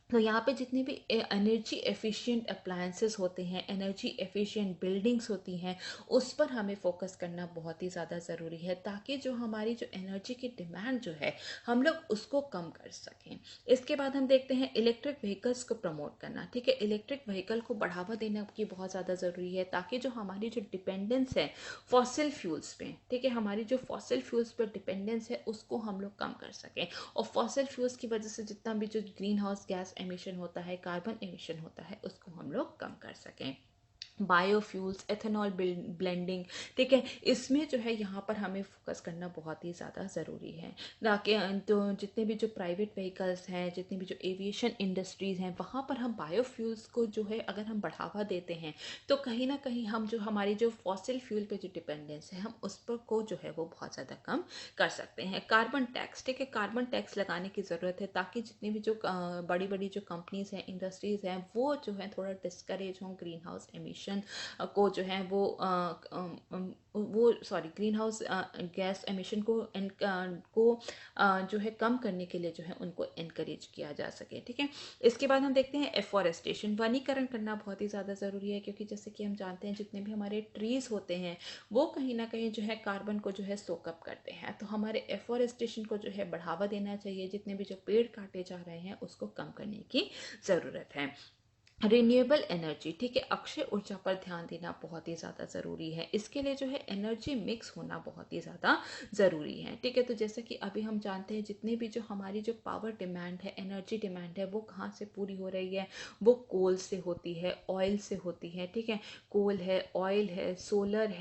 तो यहाँ पे जितने भी एनर्जी एफिशिएंट अप्लायंसेस होते हैं, एनर्जी एफिशिएंट बिल्डिंग्स होती हैं, उस पर हमें फोकस करना बहुत ही ज़्यादा ज़रूरी है, ताकि जो हमारी जो एनर्जी की डिमांड जो है हम लोग उसको कम कर सकें। इसके बाद हम देखते हैं इलेक्ट्रिक व्हीकल्स को प्रमोट करना। ठीक है, इलेक्ट्रिक व्हीकल को बढ़ावा देने की बहुत ज़्यादा ज़रूरी है, ताकि जो हमारी जो डिपेंडेंस है फॉसिल फ्यूल्स पे, ठीक है, हमारी जो फॉसिल फ्यूल्स पर डिपेंडेंस है उसको हम लोग कम कर सकें। और फॉसिल फ्यूल्स की वजह से जितना भी जो ग्रीन हाउस गैस एमिशन होता है, कार्बन एमिशन होता है, उसको हम लोग कम कर सकें। बायोफ्यूल्स, एथेनॉल ब्लेंडिंग, ठीक है, इसमें जो है यहाँ पर हमें फोकस करना बहुत ही ज़्यादा ज़रूरी है। ताकि तो जितने भी जो प्राइवेट व्हीकल्स हैं, जितनी भी जो एविएशन इंडस्ट्रीज़ हैं, वहाँ पर हम बायोफ्यूल्स को जो है अगर हम बढ़ावा देते हैं तो कहीं ना कहीं हम जो हमारी जो फॉसिल फ्यूल पे जो डिपेंडेंस है हम उस पर को जो है वो बहुत ज़्यादा कम कर सकते हैं। कार्बन टैक्स, ठीक है, कार्बन टैक्स लगाने की ज़रूरत है, ताकि जितनी भी जो बड़ी बड़ी जो कंपनीज हैं, इंडस्ट्रीज़ हैं, वो जो है थोड़ा डिस्करेज हों ग्रीन हाउस एमिशन को जो है वो sorry green house gas emission को जो है कम करने के लिए जो है उनको इनकरेज किया जा सके। ठीक है, इसके बाद हम देखते हैं एफॉरेस्टेशन, वनीकरण करना बहुत ही ज़्यादा ज़रूरी है, क्योंकि जैसे कि हम जानते हैं जितने भी हमारे ट्रीज़ होते हैं वो कहीं ना कहीं जो है कार्बन को जो है सोकअप करते हैं। तो हमारे एफॉरेस्टेशन को जो है बढ़ावा देना चाहिए, जितने भी जो पेड़ काटे जा रहे हैं उसको कम करने की ज़रूरत है। रिन्यूएबल एनर्जी, ठीक है, अक्षय ऊर्जा पर ध्यान देना बहुत ही ज़्यादा ज़रूरी है। इसके लिए जो है एनर्जी मिक्स होना बहुत ही ज़्यादा ज़रूरी है। ठीक है, तो जैसे कि अभी हम जानते हैं जितने भी जो हमारी जो पावर डिमांड है, एनर्जी डिमांड है, वो कहाँ से पूरी हो रही है, वो कोल से होती है, ऑयल से होती है। ठीक है, कोल है, ऑयल है, सोलर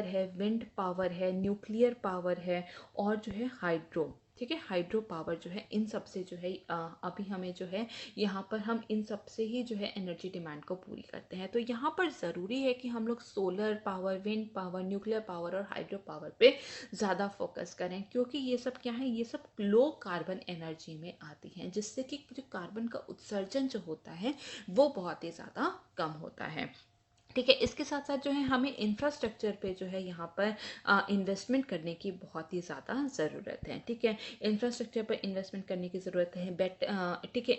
है, विंड पावर है, न्यूक्लियर पावर है, और जो है हाइड्रो, ठीक है, हाइड्रो पावर जो है, इन सब से जो है अभी हमें जो है यहाँ पर हम इन सब से ही जो है एनर्जी डिमांड को पूरी करते हैं। तो यहाँ पर ज़रूरी है कि हम लोग solar power, wind power, nuclear power और हाइड्रो पावर पे ज़्यादा फोकस करें, क्योंकि ये सब क्या है, ये सब लो कार्बन एनर्जी में आती हैं, जिससे कि जो कार्बन का उत्सर्जन जो होता है वो बहुत ही ज़्यादा कम होता है। ठीक है, इसके साथ साथ जो है हमें इंफ्रास्ट्रक्चर पे जो है यहाँ पर इन्वेस्टमेंट करने की बहुत ही ज़्यादा ज़रूरत है। ठीक है, इंफ्रास्ट्रक्चर पर इन्वेस्टमेंट करने की ज़रूरत है। ठीक है,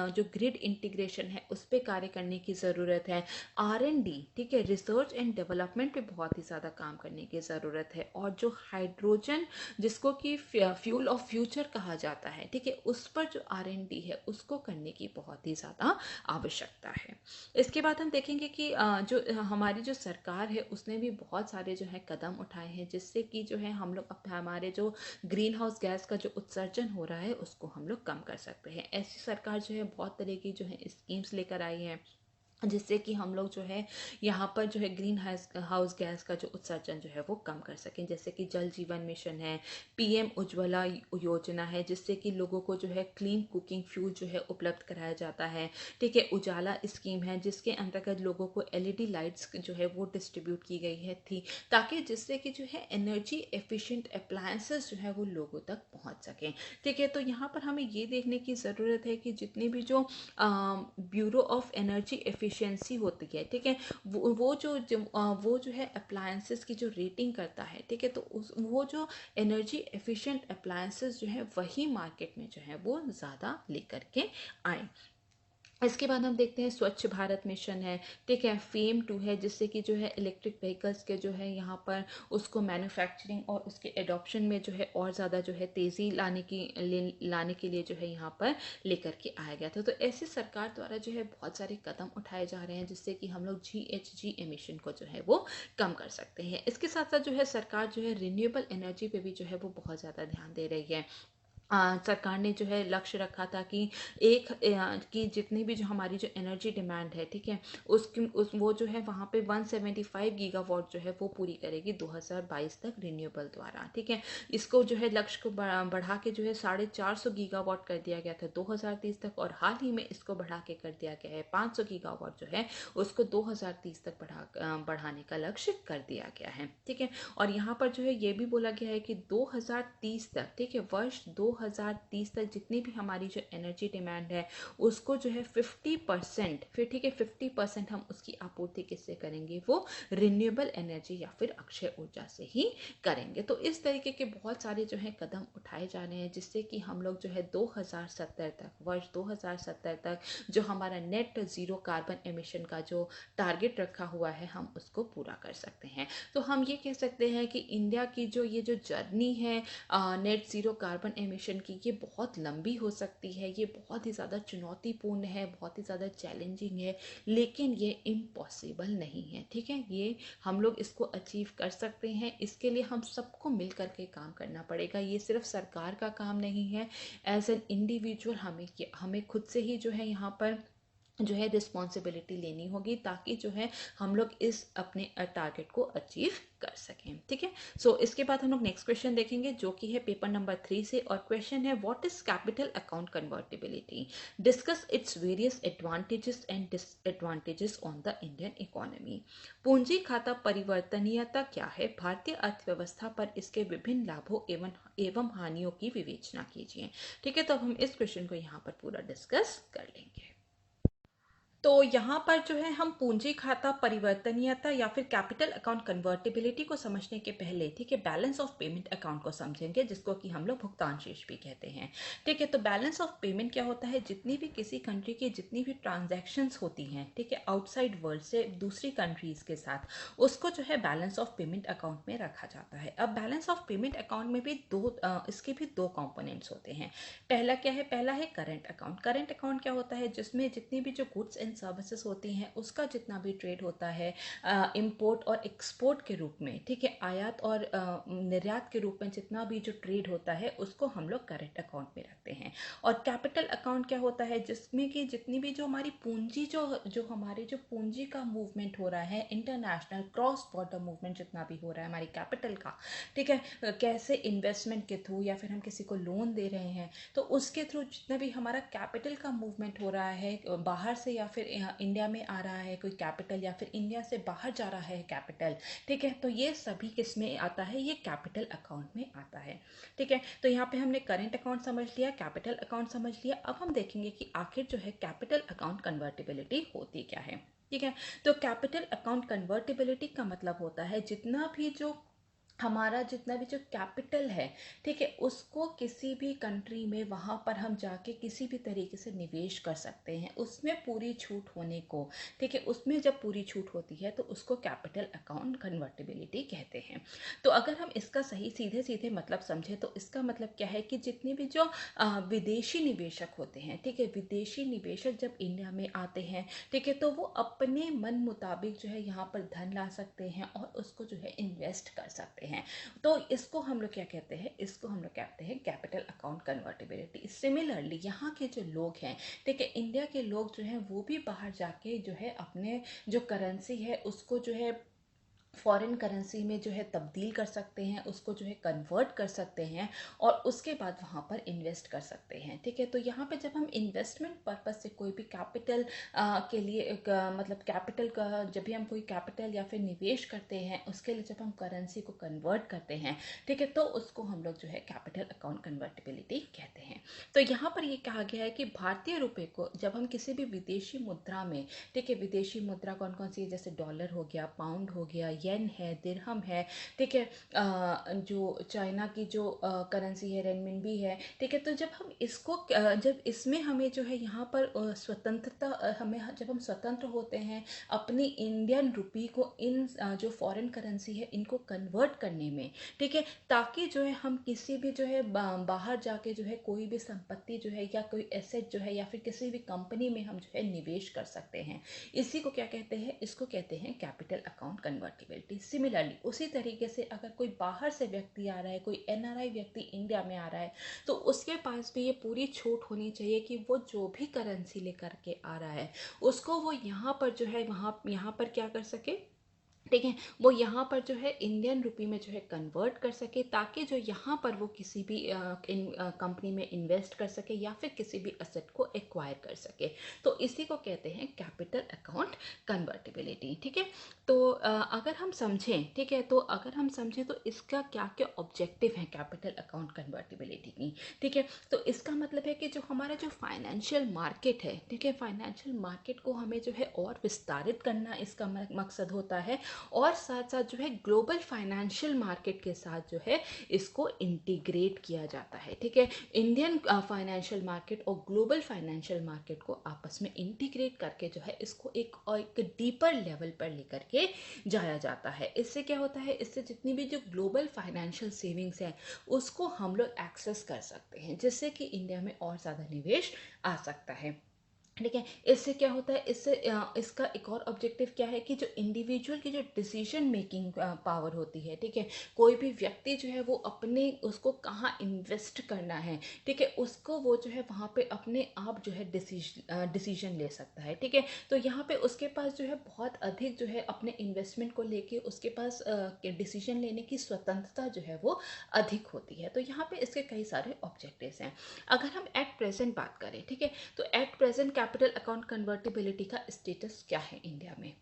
जो ग्रिड इंटीग्रेशन है उस पर कार्य करने की ज़रूरत है। R&D, ठीक है, रिसर्च एंड डेवलपमेंट पे बहुत ही ज़्यादा काम करने की ज़रूरत है। और जो हाइड्रोजन, जिसको कि फ्यूल ऑफ फ्यूचर कहा जाता है, ठीक है, उस पर जो R&D है उसको करने की बहुत ही ज़्यादा आवश्यकता है। इसके बाद हम देखेंगे कि जो हमारी जो सरकार है उसने भी बहुत सारे जो है कदम उठाए हैं, जिससे कि जो है हम लोग हमारे जो ग्रीन हाउस गैस का जो उत्सर्जन हो रहा है उसको हम लोग कम कर सकते हैं। ऐसी सरकार जो है बहुत तरह की जो है स्कीम्स लेकर आई है, जिससे कि हम लोग जो है यहाँ पर जो है ग्रीन हाउस गैस का जो उत्सर्जन जो है वो कम कर सकें। जैसे कि जल जीवन मिशन है, PM उज्ज्वला योजना है, जिससे कि लोगों को जो है क्लीन कुकिंग फ्यूल जो है उपलब्ध कराया जाता है। ठीक है, उजाला स्कीम है, जिसके अंतर्गत लोगों को LED लाइट्स जो है वो डिस्ट्रीब्यूट की गई है थी, ताकि जिससे कि जो है एनर्जी एफिशिएंट अप्लायंसेस जो है वो लोगों तक पहुँच सकें। ठीक है, तो यहाँ पर हमें ये देखने की ज़रूरत है कि जितने भी जो ब्यूरो ऑफ एनर्जी एफिशिएंसी होती है, ठीक है, वो जो है अप्लायंसेस की जो रेटिंग करता है, ठीक है, तो वो जो एनर्जी एफिशिएंट अप्लायंसेस जो है वही मार्केट में जो है वो ज़्यादा लेकर के आए। इसके बाद हम देखते हैं स्वच्छ भारत मिशन है, ठीक है, FAME 2 है, जिससे कि जो है इलेक्ट्रिक व्हीकल्स के जो है यहाँ पर उसको मैन्युफैक्चरिंग और उसके एडॉप्शन में जो है और ज़्यादा जो है तेज़ी लाने के लिए जो है यहाँ पर लेकर के आया गया था। तो ऐसे सरकार द्वारा जो है बहुत सारे कदम उठाए जा रहे हैं, जिससे कि हम लोग GHG एमिशन को जो है वो कम कर सकते हैं। इसके साथ साथ जो है सरकार जो है रिन्यूएबल एनर्जी पे भी जो है वो बहुत ज़्यादा ध्यान दे रही है। सरकार ने जो है लक्ष्य रखा था कि कि जितनी भी जो हमारी जो एनर्जी डिमांड है, ठीक है, वो जो है वहाँ पे 175 गीगावाट जो है वो पूरी करेगी 2022 तक रिन्यूएबल द्वारा। ठीक है, इसको जो है लक्ष्य को बढ़ा के जो है 450 गीगावाट कर दिया गया था 2030 तक, और हाल ही में इसको बढ़ा के कर दिया गया है 500 गीगावाट जो है उसको 2030 तक बढ़ाने का लक्ष्य कर दिया गया है। ठीक है, और यहाँ पर जो है ये भी बोला गया है कि 2030 तक, ठीक है, वर्ष 2030 तक जितनी भी हमारी जो एनर्जी डिमांड है उसको जो है 50%, फिर ठीक है 50% हम उसकी आपूर्ति किससे करेंगे, वो रिन्यूएबल एनर्जी या फिर अक्षय ऊर्जा से ही करेंगे। तो इस तरीके के बहुत सारे जो है कदम उठाए जा रहे हैं जिससे कि हम लोग जो है 2070 तक, वर्ष 2070 तक जो हमारा नेट ज़ीरो कार्बन एमिशन का जो टारगेट रखा हुआ है हम उसको पूरा कर सकते हैं। तो हम ये कह सकते हैं कि इंडिया की जो ये जो जर्नी है नेट ज़ीरो कार्बन एमिशन की, ये बहुत लंबी हो सकती है, ये बहुत ही ज़्यादा चुनौतीपूर्ण है, बहुत ही ज़्यादा चैलेंजिंग है, लेकिन ये इम्पॉसिबल नहीं है। ठीक है, ये हम लोग इसको अचीव कर सकते हैं। इसके लिए हम सबको मिल करके काम करना पड़ेगा। ये सिर्फ सरकार का काम नहीं है। एज एन इंडिविजुअल हमें खुद से ही जो है यहाँ पर जो है रिस्पॉन्सिबिलिटी लेनी होगी ताकि जो है हम लोग इस अपने टारगेट को अचीव कर सकें। ठीक है, सो इसके बाद हम लोग नेक्स्ट क्वेश्चन देखेंगे जो कि है पेपर नंबर 3 से, और क्वेश्चन है what is capital account convertibility, discuss its various advantages and disadvantages on the Indian economy. पूंजी खाता परिवर्तनीयता क्या है, भारतीय अर्थव्यवस्था पर इसके विभिन्न लाभों एवं हानियों की विवेचना कीजिए। ठीक है, तो अब हम इस क्वेश्चन को यहाँ पर पूरा डिस्कस कर लेंगे। तो यहाँ पर जो है हम पूंजी खाता परिवर्तनीयता या फिर कैपिटल अकाउंट कन्वर्टिबिलिटी को समझने के पहले ठीक है बैलेंस ऑफ पेमेंट अकाउंट को समझेंगे, जिसको कि हम लोग भुगतान शेष भी कहते हैं। ठीक है, तो बैलेंस ऑफ पेमेंट क्या होता है, जितनी भी किसी कंट्री की जितनी भी ट्रांजैक्शंस होती हैं ठीक है आउटसाइड वर्ल्ड से दूसरी कंट्रीज के साथ, उसको जो है बैलेंस ऑफ पेमेंट अकाउंट में रखा जाता है। अब बैलेंस ऑफ पेमेंट अकाउंट में भी इसके भी दो कंपोनेंट्स होते हैं। पहला क्या है, पहला है करंट अकाउंट। करंट अकाउंट क्या होता है, जिसमें जितनी भी जो गुड्स एंड सर्विसेज होती हैं उसका जितना भी ट्रेड होता है इंपोर्ट और एक्सपोर्ट के रूप में, ठीक है आयात और निर्यात के रूप में जितना भी जो ट्रेड होता है उसको हम लोग करंट अकाउंट में रखते हैं। और कैपिटल अकाउंट क्या होता है, जिसमें कि जितनी भी जो हमारी पूंजी जो हमारी जो पूंजी का मूवमेंट हो रहा है, इंटरनेशनल क्रॉस बॉर्डर मूवमेंट जितना भी हो रहा है हमारी कैपिटल का, ठीक है कैसे इन्वेस्टमेंट के थ्रू या फिर हम किसी को लोन दे रहे हैं तो उसके थ्रू जितना भी हमारा कैपिटल का मूवमेंट हो रहा है बाहर से या फिर इंडिया में आ रहा है कोई कैपिटल या फिर इंडिया से बाहर जा रहा है कैपिटल, ठीक है तो ये सभी किस में आता है, ये कैपिटल अकाउंट में आता है। ठीक है, तो यहाँ पे हमने करेंट अकाउंट समझ लिया, कैपिटल अकाउंट समझ लिया। अब हम देखेंगे कि आखिर जो है कैपिटल अकाउंट कन्वर्टिबिलिटी होती क्या है। ठीक है, तो कैपिटल अकाउंट कन्वर्टिबिलिटी का मतलब होता है जितना भी जो हमारा जितना भी जो कैपिटल है ठीक है उसको किसी भी कंट्री में वहाँ पर हम जाके किसी भी तरीके से निवेश कर सकते हैं, उसमें पूरी छूट होने को, ठीक है उसमें जब पूरी छूट होती है तो उसको कैपिटल अकाउंट कन्वर्टिबिलिटी कहते हैं। तो अगर हम इसका सही सीधे सीधे मतलब समझे तो इसका मतलब क्या है कि जितने भी जो विदेशी निवेशक होते हैं, ठीक है विदेशी निवेशक जब इंडिया में आते हैं ठीक है तो वो अपने मन मुताबिक जो है यहाँ पर धन ला सकते हैं और उसको जो है इन्वेस्ट कर सकते हैं। तो इसको हम लोग क्या कहते हैं, इसको हम लोग कहते हैं कैपिटल अकाउंट कन्वर्टिबिलिटी। सिमिलरली यहाँ के जो लोग हैं ठीक है इंडिया के लोग जो हैं वो भी बाहर जाके जो है अपने जो करेंसी है उसको जो है फॉरेन करेंसी में जो है तब्दील कर सकते हैं, उसको जो है कन्वर्ट कर सकते हैं और उसके बाद वहाँ पर इन्वेस्ट कर सकते हैं। ठीक है, तो यहाँ पे जब हम इन्वेस्टमेंट पर्पस से कोई भी कैपिटल के लिए मतलब कैपिटल का जब भी हम कोई कैपिटल या फिर निवेश करते हैं उसके लिए जब हम करेंसी को कन्वर्ट करते हैं ठीक है तो उसको हम लोग जो है कैपिटल अकाउंट कन्वर्टिबिलिटी कहते हैं। तो यहाँ पर ये कहा गया है कि भारतीय रुपये को जब हम किसी भी विदेशी मुद्रा में, ठीक है विदेशी मुद्रा कौन कौन सी है, जैसे डॉलर हो गया, पाउंड हो गया, येन है, दिरहम है, ठीक है जो चाइना की जो करेंसी है रेनमिनबी है, ठीक है तो जब हम इसको जब इसमें हमें जो है यहाँ पर स्वतंत्रता हमें जब हम स्वतंत्र होते हैं अपनी इंडियन रुपी को इन जो फॉरेन करेंसी है इनको कन्वर्ट करने में, ठीक है ताकि जो है हम किसी भी जो है बाहर जाके जो है कोई भी संपत्ति जो है या कोई एसेट जो है या फिर किसी भी कंपनी में हम जो है निवेश कर सकते हैं। इसी को क्या कहते हैं, इसको कहते हैं कैपिटल अकाउंट कन्वर्टिबिलिटी। सिमिलरली उसी तरीके से अगर कोई बाहर से व्यक्ति आ रहा है, कोई एनआरआई व्यक्ति इंडिया में आ रहा है तो उसके पास भी ये पूरी छूट होनी चाहिए कि वो जो भी करेंसी लेकर के आ रहा है उसको वो यहाँ पर जो है वहाँ यहाँ पर क्या कर सके, ठीक है, वो यहाँ पर जो है इंडियन रुपी में जो है कन्वर्ट कर सके, ताकि जो यहाँ पर वो किसी भी कंपनी में इन्वेस्ट कर सके या फिर किसी भी असेट को एक्वायर कर सके। तो इसी को कहते हैं कैपिटल अकाउंट कन्वर्टिबिलिटी। ठीक है, तो अगर हम समझें, ठीक है, तो अगर हम समझें तो इसका क्या क्या ऑब्जेक्टिव है कैपिटल अकाउंट कन्वर्टिबिलिटी की। ठीक है, तो इसका मतलब है कि जो हमारा जो फाइनेंशियल मार्केट है, ठीक है, फाइनेंशियल मार्केट को हमें जो है और विस्तारित करना इसका मकसद होता है, और साथ साथ जो है ग्लोबल फाइनेंशियल मार्केट के साथ जो है इसको इंटीग्रेट किया जाता है। ठीक है, इंडियन फाइनेंशियल मार्केट और ग्लोबल फाइनेंशियल मार्केट को आपस में इंटीग्रेट करके जो है इसको एक डीपर लेवल पर लेकर के जाया जाता है। इससे क्या होता है, इससे जितनी भी जो ग्लोबल फाइनेंशियल सेविंग्स है उसको हम लोग एक्सेस कर सकते हैं, जिससे कि इंडिया में और ज़्यादा निवेश आ सकता है। ठीक है, इससे क्या होता है, इससे इसका एक और ऑब्जेक्टिव क्या है कि जो इंडिविजुअल की जो डिसीजन मेकिंग पावर होती है, ठीक है, कोई भी व्यक्ति जो है वो अपने उसको कहाँ इन्वेस्ट करना है, ठीक है, उसको वो जो है वहाँ पे अपने आप जो है डिसीजन ले सकता है। ठीक है, तो यहाँ पे उसके पास जो है बहुत अधिक जो है अपने इन्वेस्टमेंट को लेके उसके पास डिसीजन लेने की स्वतंत्रता जो है वो अधिक होती है। तो यहाँ पे इसके कई सारे ऑब्जेक्टिव्स हैं। अगर हम एट प्रेजेंट बात करें, ठीक है, तो at present capital account convertibility का स्टेटस क्या है इंडिया में।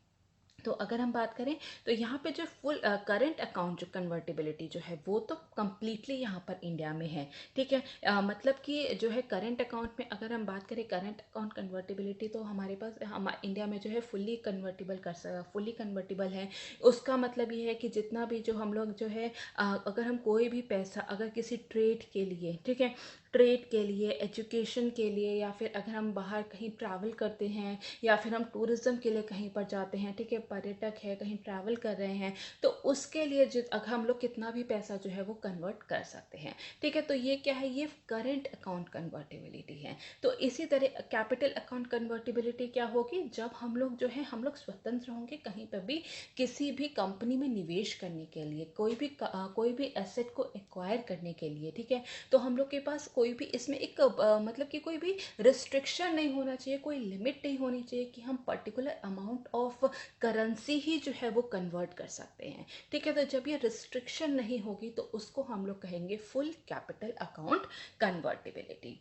तो अगर हम बात करें तो यहाँ पे जो फुल करंट अकाउंट जो कन्वर्टिबिलिटी जो है वो तो कम्प्लीटली यहाँ पर इंडिया में है। ठीक है, मतलब कि जो है करंट अकाउंट में अगर हम बात करें करंट अकाउंट कन्वर्टिबिलिटी, तो हमारे पास इंडिया में जो है फुल्ली कन्वर्टिबल है। उसका मतलब ये है कि जितना भी जो हम लोग जो है अगर हम कोई भी पैसा अगर किसी ट्रेड के लिए, ठीक है, ट्रेड के लिए, एजुकेशन के लिए, या फिर अगर हम बाहर कहीं ट्रैवल करते हैं या फिर हम टूरिज्म के लिए कहीं पर जाते हैं, ठीक है, पर्यटक है कहीं ट्रैवल कर रहे हैं, तो उसके लिए अगर हम लोग कितना भी पैसा जो है वो कन्वर्ट कर सकते हैं। ठीक है, तो ये क्या है, ये करंट अकाउंट कन्वर्टिबिलिटी है। तो इसी तरह कैपिटल अकाउंट कन्वर्टिबिलिटी क्या होगी, जब हम लोग जो है हम लोग स्वतंत्र होंगे कहीं पर भी किसी भी कंपनी में निवेश करने के लिए, कोई भी एसेट को एक्वायर करने के लिए। ठीक है, तो हम लोग के पास कोई भी इसमें एक मतलब कि कोई भी रिस्ट्रिक्शन नहीं होना चाहिए, कोई लिमिट नहीं होनी चाहिए कि हम पर्टिकुलर अमाउंट ऑफ करेंसी ही जो है वो कन्वर्ट कर सकते हैं। ठीक है, तो जब ये रिस्ट्रिक्शन नहीं होगी तो उसको हम लोग कहेंगे फुल कैपिटल अकाउंट कन्वर्टिबिलिटी।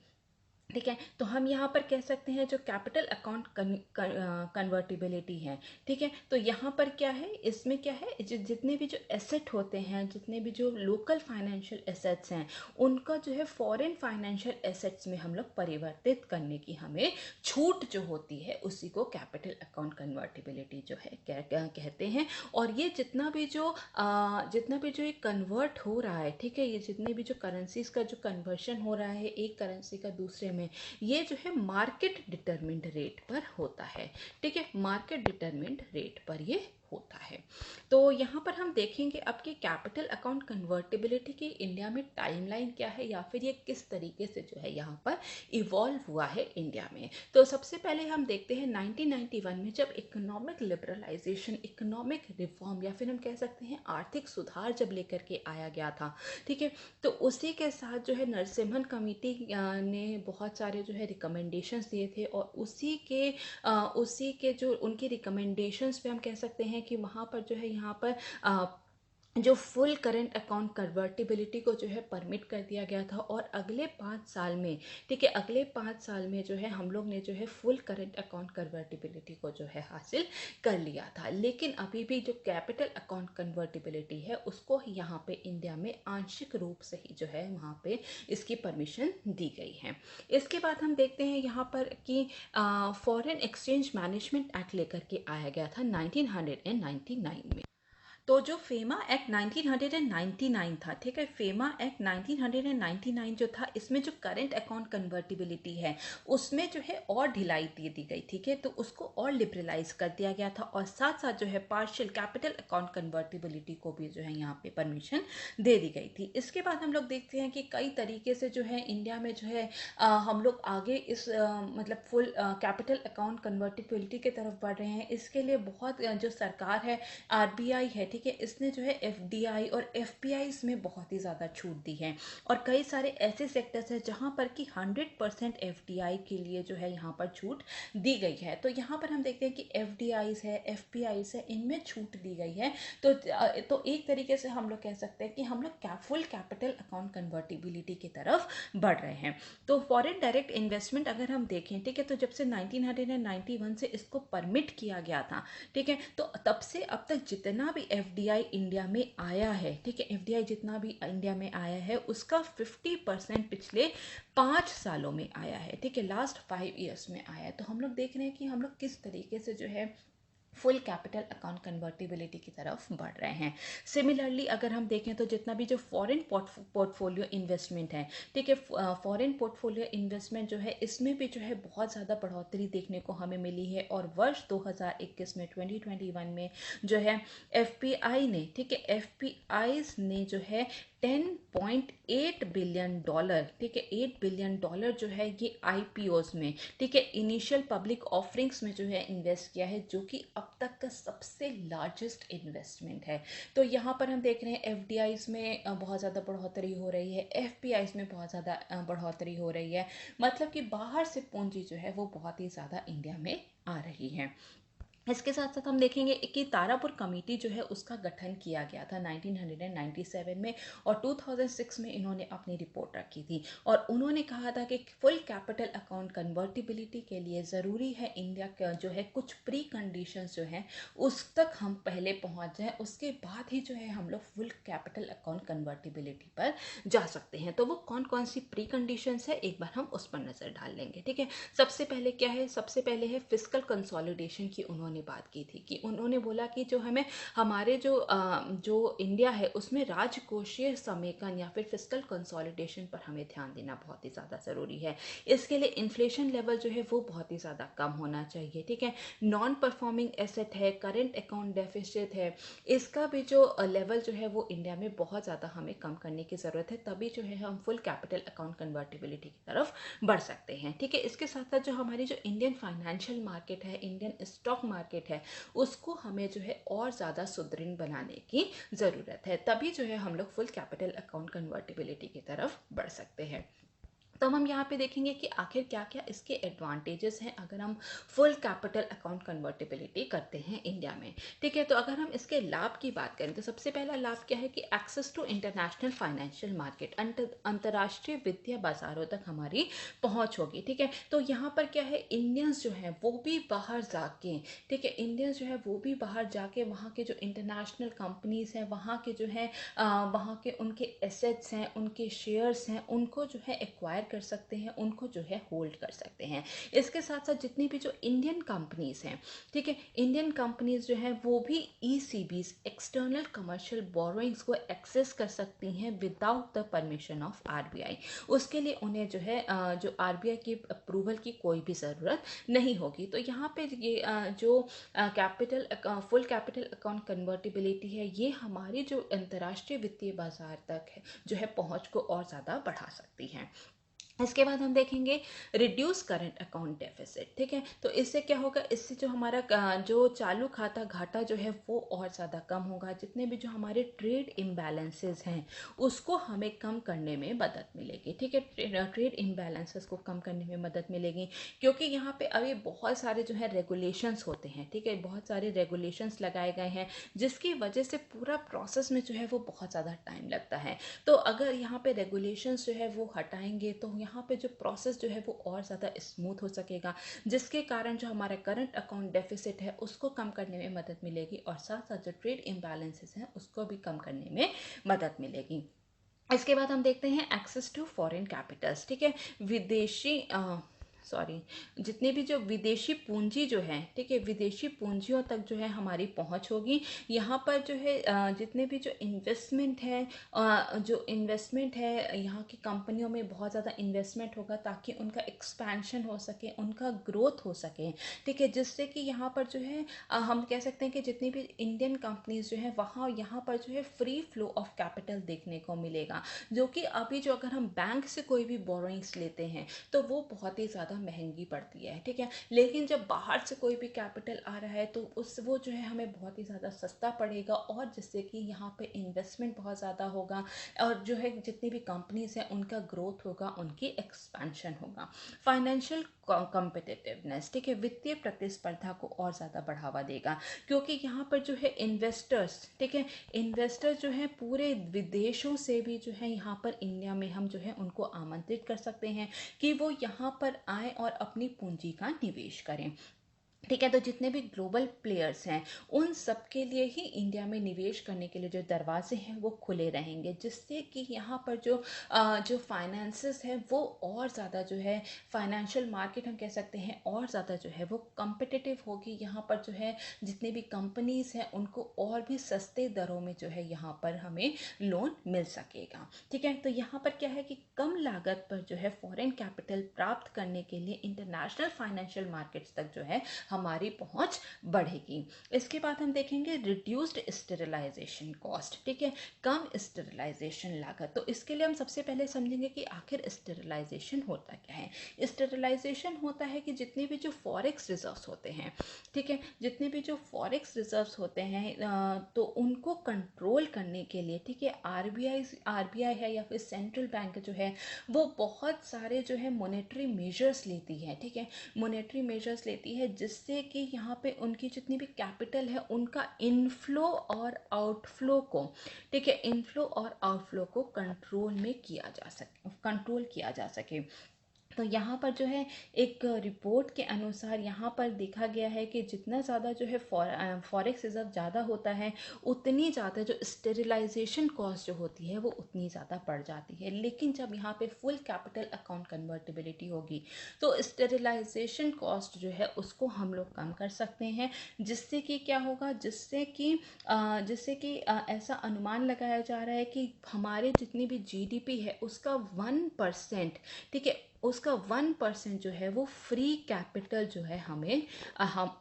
ठीक है, तो हम यहाँ पर कह सकते हैं जो कैपिटल अकाउंट कन्वर्टिबिलिटी है, ठीक है, तो यहाँ पर क्या है, इसमें क्या है, जितने भी जो एसेट होते हैं, जितने भी जो लोकल फाइनेंशियल एसेट्स हैं, उनका जो है फॉरेन फाइनेंशियल एसेट्स में हम लोग परिवर्तित करने की हमें छूट जो होती है उसी को कैपिटल अकाउंट कन्वर्टिबिलिटी जो है कहते हैं। और ये जितना भी जो ये कन्वर्ट हो रहा है, ठीक है, ये जितने भी जो करेंसीज का जो कन्वर्शन हो रहा है एक करेंसी का दूसरे में, ये जो है मार्केट डिटरमिन्ड रेट पर होता है। ठीक है, मार्केट डिटरमिन्ड रेट पर ये होता है। तो यहाँ पर हम देखेंगे अब कि कैपिटल अकाउंट कन्वर्टिबिलिटी की इंडिया में टाइमलाइन क्या है, या फिर ये किस तरीके से जो है यहाँ पर इवॉल्व हुआ है इंडिया में। तो सबसे पहले हम देखते हैं 1991 में जब इकोनॉमिक लिबरलाइजेशन, इकोनॉमिक रिफॉर्म, या फिर हम कह सकते हैं आर्थिक सुधार जब लेकर के आया गया था। ठीक है, तो उसी के साथ जो है नरसिम्हन कमेटी ने बहुत सारे जो है रिकमेंडेशंस दिए थे, और उसी के जो उनकी रिकमेंडेशंस पे हम कह सकते हैं कि वहाँ पर जो है यहाँ पर जो फुल करंट अकाउंट कन्वर्टिबिलिटी को जो है परमिट कर दिया गया था। और अगले 5 साल में, ठीक है, अगले 5 साल में जो है हम लोग ने जो है फुल करंट अकाउंट कन्वर्टिबिलिटी को जो है हासिल कर लिया था। लेकिन अभी भी जो कैपिटल अकाउंट कन्वर्टिबिलिटी है उसको यहाँ पे इंडिया में आंशिक रूप से ही जो है वहाँ पे इसकी परमिशन दी गई है। इसके बाद हम देखते हैं यहाँ पर कि फॉरेन एक्सचेंज मैनेजमेंट एक्ट लेकर के आया गया था 1999 में। तो जो फेमा एक्ट 1999 था, ठीक है, फेमा एक्ट 1999 जो था, इसमें जो करंट अकाउंट कन्वर्टिबिलिटी है उसमें जो है और ढिलाई दे दी गई। ठीक है, तो उसको और लिबरलाइज कर दिया गया था, और साथ साथ जो है पार्शियल कैपिटल अकाउंट कन्वर्टिबिलिटी को भी जो है यहाँ पे परमिशन दे दी गई थी। इसके बाद हम लोग देखते हैं कि कई तरीके से जो है इंडिया में जो है हम लोग आगे इस मतलब फुल कैपिटल अकाउंट कन्वर्टिबिलिटी की तरफ बढ़ रहे हैं। इसके लिए बहुत जो सरकार है, RBI है, ठीक ठीक है, इसने जो है एफडीआई और एफपीआईज में बहुत ही ज़्यादा छूट दी है और कई सारे ऐसे सेक्टर्स हैं जहाँ पर कि 100% एफडीआई के लिए जो है यहाँ पर छूट दी गई है। तो यहाँ पर हम देखते हैं कि एफडीआईज है, एफपीआईज है, इनमें छूट दी गई है। तो एक तरीके से हम लोग कह सकते हैं कि हम लोग फुल कैपिटल अकाउंट कन्वर्टिबिलिटी की तरफ बढ़ रहे हैं। तो फॉरेन डायरेक्ट इन्वेस्टमेंट अगर हम देखें, ठीक है, तो जब से 1991 से इसको परमिट किया गया था, ठीक है, तो तब से अब तक जितना भी एफडीआई इंडिया में आया है, ठीक है, एफडीआई जितना भी इंडिया में आया है उसका 50% पिछले 5 सालों में आया है, ठीक है, लास्ट 5 ईयर्स में आया है। तो हम लोग देख रहे हैं कि हम लोग किस तरीके से जो है फुल कैपिटल अकाउंट कन्वर्टिबिलिटी की तरफ बढ़ रहे हैं। सिमिलरली अगर हम देखें तो जितना भी जो फॉरेन पोर्टफोलियो इन्वेस्टमेंट है, ठीक है, फॉरेन पोर्टफोलियो इन्वेस्टमेंट जो है इसमें भी जो है बहुत ज़्यादा बढ़ोतरी देखने को हमें मिली है और वर्ष 2021 में 2021 में जो है एफपीआई ने, ठीक है, एफपीआईज ने जो है $10.8 बिलियन, ठीक है, $8 बिलियन जो है ये आईपीओज में, ठीक है, इनिशियल पब्लिक ऑफरिंग्स में जो है इन्वेस्ट किया है, जो कि अब तक का सबसे लार्जेस्ट इन्वेस्टमेंट है। तो यहाँ पर हम देख रहे हैं एफडीआईज में बहुत ज़्यादा बढ़ोतरी हो रही है, एफपीआईज में बहुत ज़्यादा बढ़ोतरी हो रही है, मतलब कि बाहर से पूंजी जो है वो बहुत ही ज़्यादा इंडिया में आ रही है। इसके साथ साथ हम देखेंगे कि तारापुर कमेटी जो है उसका गठन किया गया था 1997 में और 2006 में इन्होंने अपनी रिपोर्ट रखी थी और उन्होंने कहा था कि फुल कैपिटल अकाउंट कन्वर्टिबिलिटी के लिए ज़रूरी है इंडिया का जो है कुछ प्री कंडीशंस जो हैं उस तक हम पहले पहुंच जाएं, उसके बाद ही जो है हम लोग फुल कैपिटल अकाउंट कन्वर्टिबिलिटी पर जा सकते हैं। तो वो कौन कौन सी प्री कंडीशंस है एक बार हम उस पर नज़र डाल लेंगे, ठीक है। सबसे पहले क्या है, सबसे पहले है फिस्कल कंसोलिडेशन की उन्होंने बात की थी कि उन्होंने बोला कि जो हमें हमारे जो इंडिया है उसमें राजकोषीय समेकन या फिर फिस्कल कंसोलिडेशन पर हमें ध्यान देना बहुत ही ज़्यादा ज़रूरी है। इसके लिए इन्फ्लेशन लेवल जो है वो बहुत ही ज़्यादा कम होना चाहिए, ठीक है। नॉन परफॉर्मिंग एसेट है, करेंट अकाउंट डेफिसिट है, इसका भी जो लेवल जो है वो इंडिया में बहुत ज़्यादा हमें कम करने की ज़रूरत है, तभी जो है हम फुल कैपिटल अकाउंट कन्वर्टिबिलिटी की तरफ बढ़ सकते हैं, ठीक है। इसके साथ साथ जो हमारी जो इंडियन फाइनेंशियल मार्केट है, इंडियन स्टॉक मार्केट है, उसको हमें जो है और ज़्यादा सुदृढ़ बनाने की ज़रूरत है, तभी जो है हम लोग फुल कैपिटल अकाउंट कन्वर्टिबिलिटी की तरफ बढ़ सकते हैं। तो हम यहाँ पे देखेंगे कि आखिर क्या क्या इसके एडवांटेजेस हैं अगर हम फुल कैपिटल अकाउंट कन्वर्टिबिलिटी करते हैं इंडिया में, ठीक है। तो अगर हम इसके लाभ की बात करें तो सबसे पहला लाभ क्या है कि access to international financial market, अंतर्राष्ट्रीय वित्तीय बाजारों तक हमारी पहुँच होगी, ठीक है। तो यहाँ पर क्या है, इंडियंस जो हैं वो भी बाहर जाके, ठीक है, इंडियंस जो है वो भी बाहर जाके वहाँ के जो इंटरनेशनल कंपनीज हैं, वहाँ के जो है वहाँ के उनके एसेट्स हैं, उनके शेयर्स हैं, उनको जो है एक्वायर कर सकते हैं, उनको जो है होल्ड कर सकते हैं। इसके साथ साथ जितनी भी जो इंडियन कंपनीज हैं, ठीक है, इंडियन कंपनीज जो हैं वो भी ईसीबीज, एक्सटर्नल कमर्शियल बोरोइंग्स को एक्सेस कर सकती हैं without the permission of RBI. उसके लिए उन्हें जो है जो आरबीआई की अप्रूवल की कोई भी ज़रूरत नहीं होगी। तो यहाँ पे ये जो फुल कैपिटल अकाउंट कन्वर्टिबिलिटी है, ये हमारी जो अंतर्राष्ट्रीय वित्तीय बाजार तक है जो है पहुँच को और ज़्यादा बढ़ा सकती है। इसके बाद हम देखेंगे रिड्यूस करंट अकाउंट डेफिसिट, ठीक है। तो इससे क्या होगा, इससे जो हमारा जो चालू खाता घाटा जो है वो और ज़्यादा कम होगा। जितने भी जो हमारे ट्रेड इम्बैलेंसेस हैं उसको हमें कम करने में मदद मिलेगी, ठीक है। ट्रेड इम्बैलेंसेस को कम करने में मदद मिलेगी क्योंकि यहाँ पे अभी बहुत सारे जो है रेगुलेशंस होते हैं, ठीक है, बहुत सारे रेगुलेशंस लगाए गए हैं जिसकी वजह से पूरा प्रोसेस में जो है वो बहुत ज़्यादा टाइम लगता है। तो अगर यहाँ पे रेगुलेशंस जो है वो हटाएंगे तो यहाँ पे जो प्रोसेस जो है वो और ज़्यादा स्मूथ हो सकेगा, जिसके कारण जो हमारा करंट अकाउंट डेफिसिट है उसको कम करने में मदद मिलेगी और साथ साथ जो ट्रेड इम्बैलेंसेस हैं उसको भी कम करने में मदद मिलेगी। इसके बाद हम देखते हैं एक्सेस टू फॉरेन कैपिटल्स, ठीक है, विदेशी जितने भी जो विदेशी पूंजी जो है, ठीक है, विदेशी पूंजियों तक जो है हमारी पहुंच होगी। यहाँ पर जो है जितने भी जो इन्वेस्टमेंट है यहाँ की कंपनियों में बहुत ज़्यादा इन्वेस्टमेंट होगा ताकि उनका एक्सपेंशन हो सके, उनका ग्रोथ हो सके, ठीक है, जिससे कि यहाँ पर जो है हम कह सकते हैं कि जितनी भी इंडियन कंपनीज जो है वहाँ यहाँ पर जो है फ्री फ्लो ऑफ कैपिटल देखने को मिलेगा, जो कि अभी जो अगर हम बैंक से कोई भी बोरोइंग्स लेते हैं तो वो बहुत ही ज़्यादा महंगी पड़ती है, ठीक है। लेकिन जब बाहर से कोई भी कैपिटल आ रहा है तो वो जो है हमें बहुत ही ज़्यादा सस्ता पड़ेगा, और जिससे कि यहाँ पे इन्वेस्टमेंट बहुत ज़्यादा होगा, और जो है जितनी भी कंपनीज हैं उनका ग्रोथ होगा, उनकी एक्सपेंशन होगा। फाइनेंशियल कॉम्पिटिटिवनेस, ठीक है, वित्तीय प्रतिस्पर्धा को और ज़्यादा बढ़ावा देगा, क्योंकि यहाँ पर जो है इन्वेस्टर्स, ठीक है, इन्वेस्टर जो है पूरे विदेशों से भी जो है यहाँ पर इंडिया में हम जो है उनको आमंत्रित कर सकते हैं कि वो यहाँ पर आए और अपनी पूंजी का निवेश करें, ठीक है। तो जितने भी ग्लोबल प्लेयर्स हैं उन सब के लिए ही इंडिया में निवेश करने के लिए जो दरवाजे हैं वो खुले रहेंगे, जिससे कि यहाँ पर जो फाइनेंसेस है वो और ज़्यादा जो है फाइनेंशियल मार्केट हम कह सकते हैं और ज़्यादा जो है वो कम्पिटिटिव होगी। यहाँ पर जो है जितने भी कंपनीज हैं उनको और भी सस्ते दरों में जो है यहाँ पर हमें लोन मिल सकेगा, ठीक है। तो यहाँ पर क्या है कि कम लागत पर जो है फॉरेन कैपिटल प्राप्त करने के लिए इंटरनेशनल फाइनेंशियल मार्केट्स तक जो है हमारी पहुंच बढ़ेगी। इसके बाद हम देखेंगे रिड्यूस्ड स्टेरिलाइजेशन कॉस्ट, ठीक है, कम स्टेरिलाइजेशन लागत। तो इसके लिए हम सबसे पहले समझेंगे कि आखिर स्टेरिलाइजेशन होता क्या है। स्टेरिलाइजेशन होता है कि जितने भी जो फॉरेक्स रिजर्व्स होते हैं, ठीक है, जितने भी जो फॉरेक्स रिजर्व्स होते हैं तो उनको कंट्रोल करने के लिए, ठीक है, आरबीआई है या फिर सेंट्रल बैंक जो है वो बहुत सारे जो है मॉनेटरी मेजर्स लेती है, ठीक है, मॉनेटरी मेजर्स लेती है, जिससे कि यहाँ पे उनकी जितनी भी कैपिटल है उनका इनफ्लो और आउटफ्लो को, ठीक है, इनफ्लो और आउटफ्लो को कंट्रोल किया जा सके। तो यहाँ पर जो है एक रिपोर्ट के अनुसार यहाँ पर देखा गया है कि जितना ज़्यादा जो है फॉरेक्स रिजर्व ज़्यादा होता है उतनी ज़्यादा जो स्टेरिलाइजेशन कॉस्ट जो होती है वो उतनी ज़्यादा बढ़ जाती है। लेकिन जब यहाँ पे फुल कैपिटल अकाउंट कन्वर्टिबिलिटी होगी तो स्टेरिलाइजेशन कॉस्ट जो है उसको हम लोग कम कर सकते हैं, जिससे कि क्या होगा, जिससे कि ऐसा अनुमान लगाया जा रहा है कि हमारे जितनी भी जीडीपी है उसका 1%, ठीक है, उसका 1% जो है वो फ्री कैपिटल जो है हम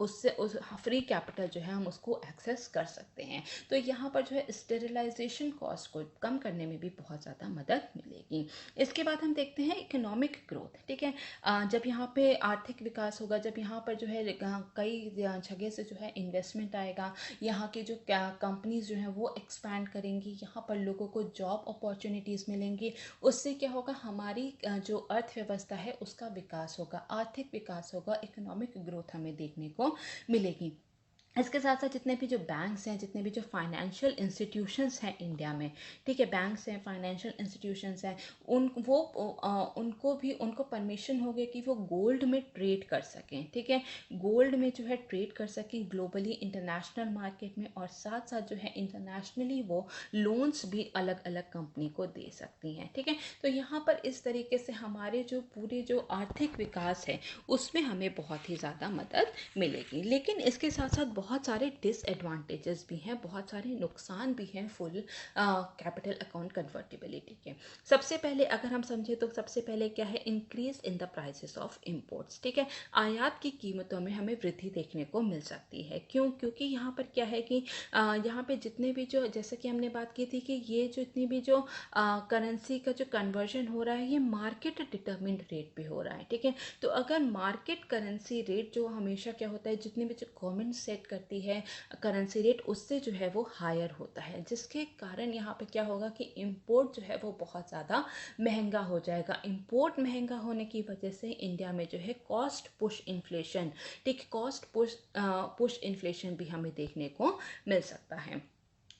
उससे उस फ्री कैपिटल जो है हम उसको एक्सेस कर सकते हैं। तो यहाँ पर जो है स्टेरिलाइजेशन कॉस्ट को कम करने में भी बहुत ज़्यादा मदद मिलेगी। इसके बाद हम देखते हैं इकोनॉमिक ग्रोथ, ठीक है, जब यहाँ पे आर्थिक विकास होगा, जब यहाँ पर जो है कई जगह से जो है इन्वेस्टमेंट आएगा, यहाँ की जो कंपनीज जो हैं वो एक्सपैंड करेंगी, यहाँ पर लोगों को जॉब अपॉर्चुनिटीज़ मिलेंगी, उससे क्या होगा, हमारी जो अर्थव्यवस्था है उसका विकास होगा, आर्थिक विकास होगा, इकोनॉमिक ग्रोथ हमें देखने को मिलेगी। इसके साथ साथ जितने भी जो बैंक्स हैं, जितने भी जो फाइनेंशियल इंस्टीट्यूशंस हैं इंडिया में, ठीक है, बैंक्स हैं, फाइनेंशियल इंस्टीट्यूशंस हैं, उनको परमिशन हो गई कि वो गोल्ड में ट्रेड कर सकें, ठीक है, गोल्ड में जो है ट्रेड कर सकें ग्लोबली इंटरनेशनल मार्केट में, और साथ साथ जो है इंटरनेशनली वो लोन्स भी अलग अलग कंपनी को दे सकती हैं, ठीक है। तो यहाँ पर इस तरीके से हमारे जो पूरे जो आर्थिक विकास है उसमें हमें बहुत ही ज़्यादा मदद मिलेगी। लेकिन इसके साथ साथ बहुत सारे डिसएडवांटेजेस भी हैं, बहुत सारे नुकसान भी हैं फुल कैपिटल अकाउंट कन्वर्टिबिलिटी के। सबसे पहले अगर हम समझे तो सबसे पहले क्या है, increase in the prices of imports, ठीक है, आयात की कीमतों में हमें वृद्धि देखने को मिल सकती है। क्यों? क्योंकि यहाँ पर क्या है कि यहाँ पे जितने भी जो, जैसे कि हमने बात की थी कि ये जो इतनी भी जो करेंसी का जो कन्वर्जन हो रहा है ये मार्केट डिटर्मिन्ड रेट पे हो रहा है, ठीक है। तो अगर मार्केट करेंसी रेट जो हमेशा क्या होता है, जितने भी जो गवर्नमेंट सेट करती है करेंसी रेट उससे जो है वो हायर होता है, जिसके कारण यहाँ पे क्या होगा कि इंपोर्ट जो है वो बहुत ज़्यादा महंगा हो जाएगा। इंपोर्ट महंगा होने की वजह से इंडिया में जो है कॉस्ट पुश इन्फ्लेशन, ठीक, कॉस्ट पुश इन्फ्लेशन भी हमें देखने को मिल सकता है।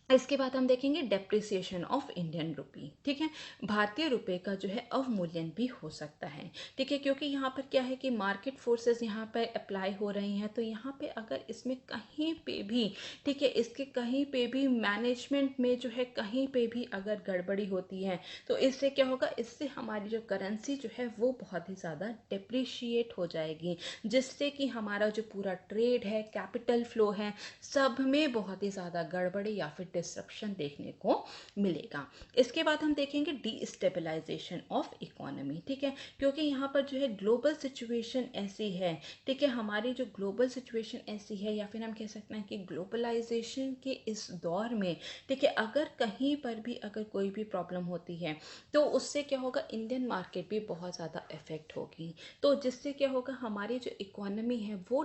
इसके बाद हम देखेंगे डेप्रिसिएशन ऑफ इंडियन रुपी, ठीक है, भारतीय रुपए का जो है अवमूल्यन भी हो सकता है, ठीक है, क्योंकि यहाँ पर क्या है कि मार्केट फोर्सेस यहाँ पर अप्लाई हो रही हैं। तो यहाँ पे अगर इसमें कहीं पे भी, ठीक है, इसके कहीं पे भी मैनेजमेंट में जो है कहीं पे भी अगर गड़बड़ी होती है तो इससे क्या होगा, इससे हमारी जो करेंसी जो है वो बहुत ही ज़्यादा डेप्रिशिएट हो जाएगी, जिससे कि हमारा जो पूरा ट्रेड है, कैपिटल फ्लो है, सब में बहुत ही ज़्यादा गड़बड़ी या फिर डिसरप्शन देखने को मिलेगा। इसके बाद हम देखेंगे डीस्टेबलाइजेशन ऑफ इकोनॉमी, ठीक है, क्योंकि यहाँ पर जो है ग्लोबल सिचुएशन ऐसी है, ठीक है, हमारी जो ग्लोबल सिचुएशन ऐसी है, या फिर हम कह सकते हैं कि ग्लोबलाइजेशन के इस दौर में, ठीक है, अगर कहीं पर भी अगर कोई भी प्रॉब्लम होती है तो उससे क्या होगा, इंडियन मार्केट भी बहुत ज़्यादा इफेक्ट होगी। तो जिससे क्या होगा, हमारी जो इकोनॉमी है वो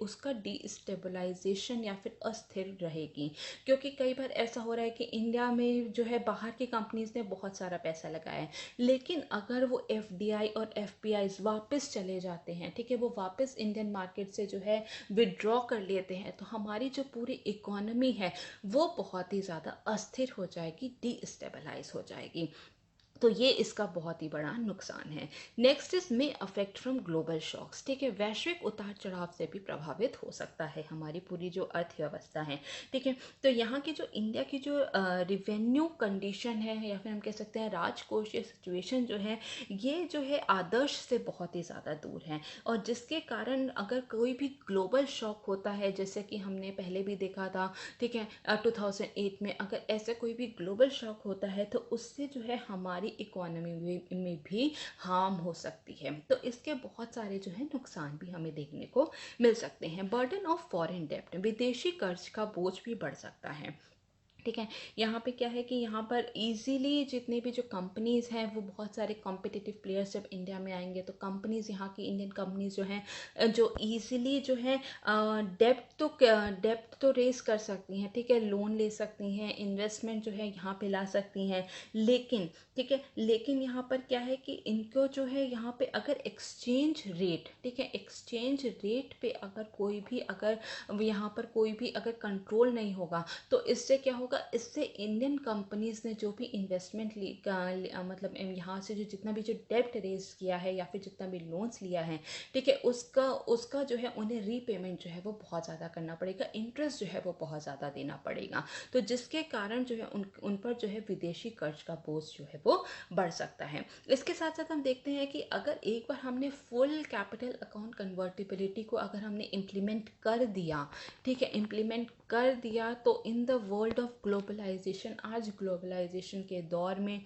उसका डीस्टेबलाइजेशन या फिर अस्थिर रहेगी। क्योंकि कई बार ऐसा हो रहा है कि इंडिया में जो है बाहर की कंपनीज ने बहुत सारा पैसा लगाया है, लेकिन अगर वो एफडीआई और एफपीआई वापस चले जाते हैं, ठीक है, वो वापस इंडियन मार्केट से जो है विड्रॉ कर लेते हैं, तो हमारी जो पूरी इकोनॉमी है वो बहुत ही ज़्यादा अस्थिर हो जाएगी, डीस्टेबलाइज हो जाएगी। तो ये इसका बहुत ही बड़ा नुकसान है। Next is may affect from global shocks, ठीक है, वैश्विक उतार चढ़ाव से भी प्रभावित हो सकता है हमारी पूरी जो अर्थव्यवस्था है, ठीक है। तो यहाँ की जो इंडिया की जो रिवेन्यू कंडीशन है, या फिर हम कह सकते हैं राजकोषीय सिचुएशन जो है, ये जो है आदर्श से बहुत ही ज़्यादा दूर है, और जिसके कारण अगर कोई भी ग्लोबल शॉक होता है, जैसे कि हमने पहले भी देखा था, ठीक है, 2008 में अगर ऐसा कोई भी ग्लोबल शॉक होता है तो उससे जो है हमारी इकोनॉमी में भी हार्म हो सकती है। तो इसके बहुत सारे जो है नुकसान भी हमें देखने को मिल सकते हैं। बर्डन ऑफ फॉरेन डेब्ट, विदेशी कर्ज का बोझ भी बढ़ सकता है, ठीक है। यहाँ पे क्या है कि यहाँ पर इजीली जितने भी जो कंपनीज़ हैं वो बहुत सारे कॉम्पिटिटिव प्लेयर्स जब इंडिया में आएंगे तो कंपनीज़, यहाँ की इंडियन कंपनीज जो हैं जो इजीली जो है डेप्ट तो रेस कर सकती हैं, ठीक है, लोन ले सकती हैं, इन्वेस्टमेंट जो है यहाँ पे ला सकती हैं, लेकिन ठीक है, लेकिन यहाँ पर क्या है कि इनको जो है यहाँ पे अगर एक्सचेंज रेट, ठीक है, एक्सचेंज रेट पे अगर कोई भी अगर यहाँ पर कोई भी अगर कंट्रोल नहीं होगा तो इससे क्या होगा, इससे इंडियन कंपनीज ने जो भी इन्वेस्टमेंट मतलब यहाँ से जो जितना भी जो डेब्ट रेज किया है या फिर जितना भी लोन्स लिया है, ठीक है, उसका जो है उन्हें रीपेमेंट जो है वो बहुत ज़्यादा करना पड़ेगा, इंटरेस्ट जो है वो बहुत ज़्यादा देना पड़ेगा। तो जिसके कारण जो है उन पर जो है विदेशी कर्ज का बोझ जो है वो बढ़ सकता है। इसके साथ साथ हम देखते हैं कि अगर एक बार हमने फुल कैपिटल अकाउंट कन्वर्टिबिलिटी को अगर हमने इम्प्लीमेंट कर दिया, ठीक है, इम्प्लीमेंट कर दिया, तो in the world of globalization, आज ग्लोबलाइजेशन के दौर में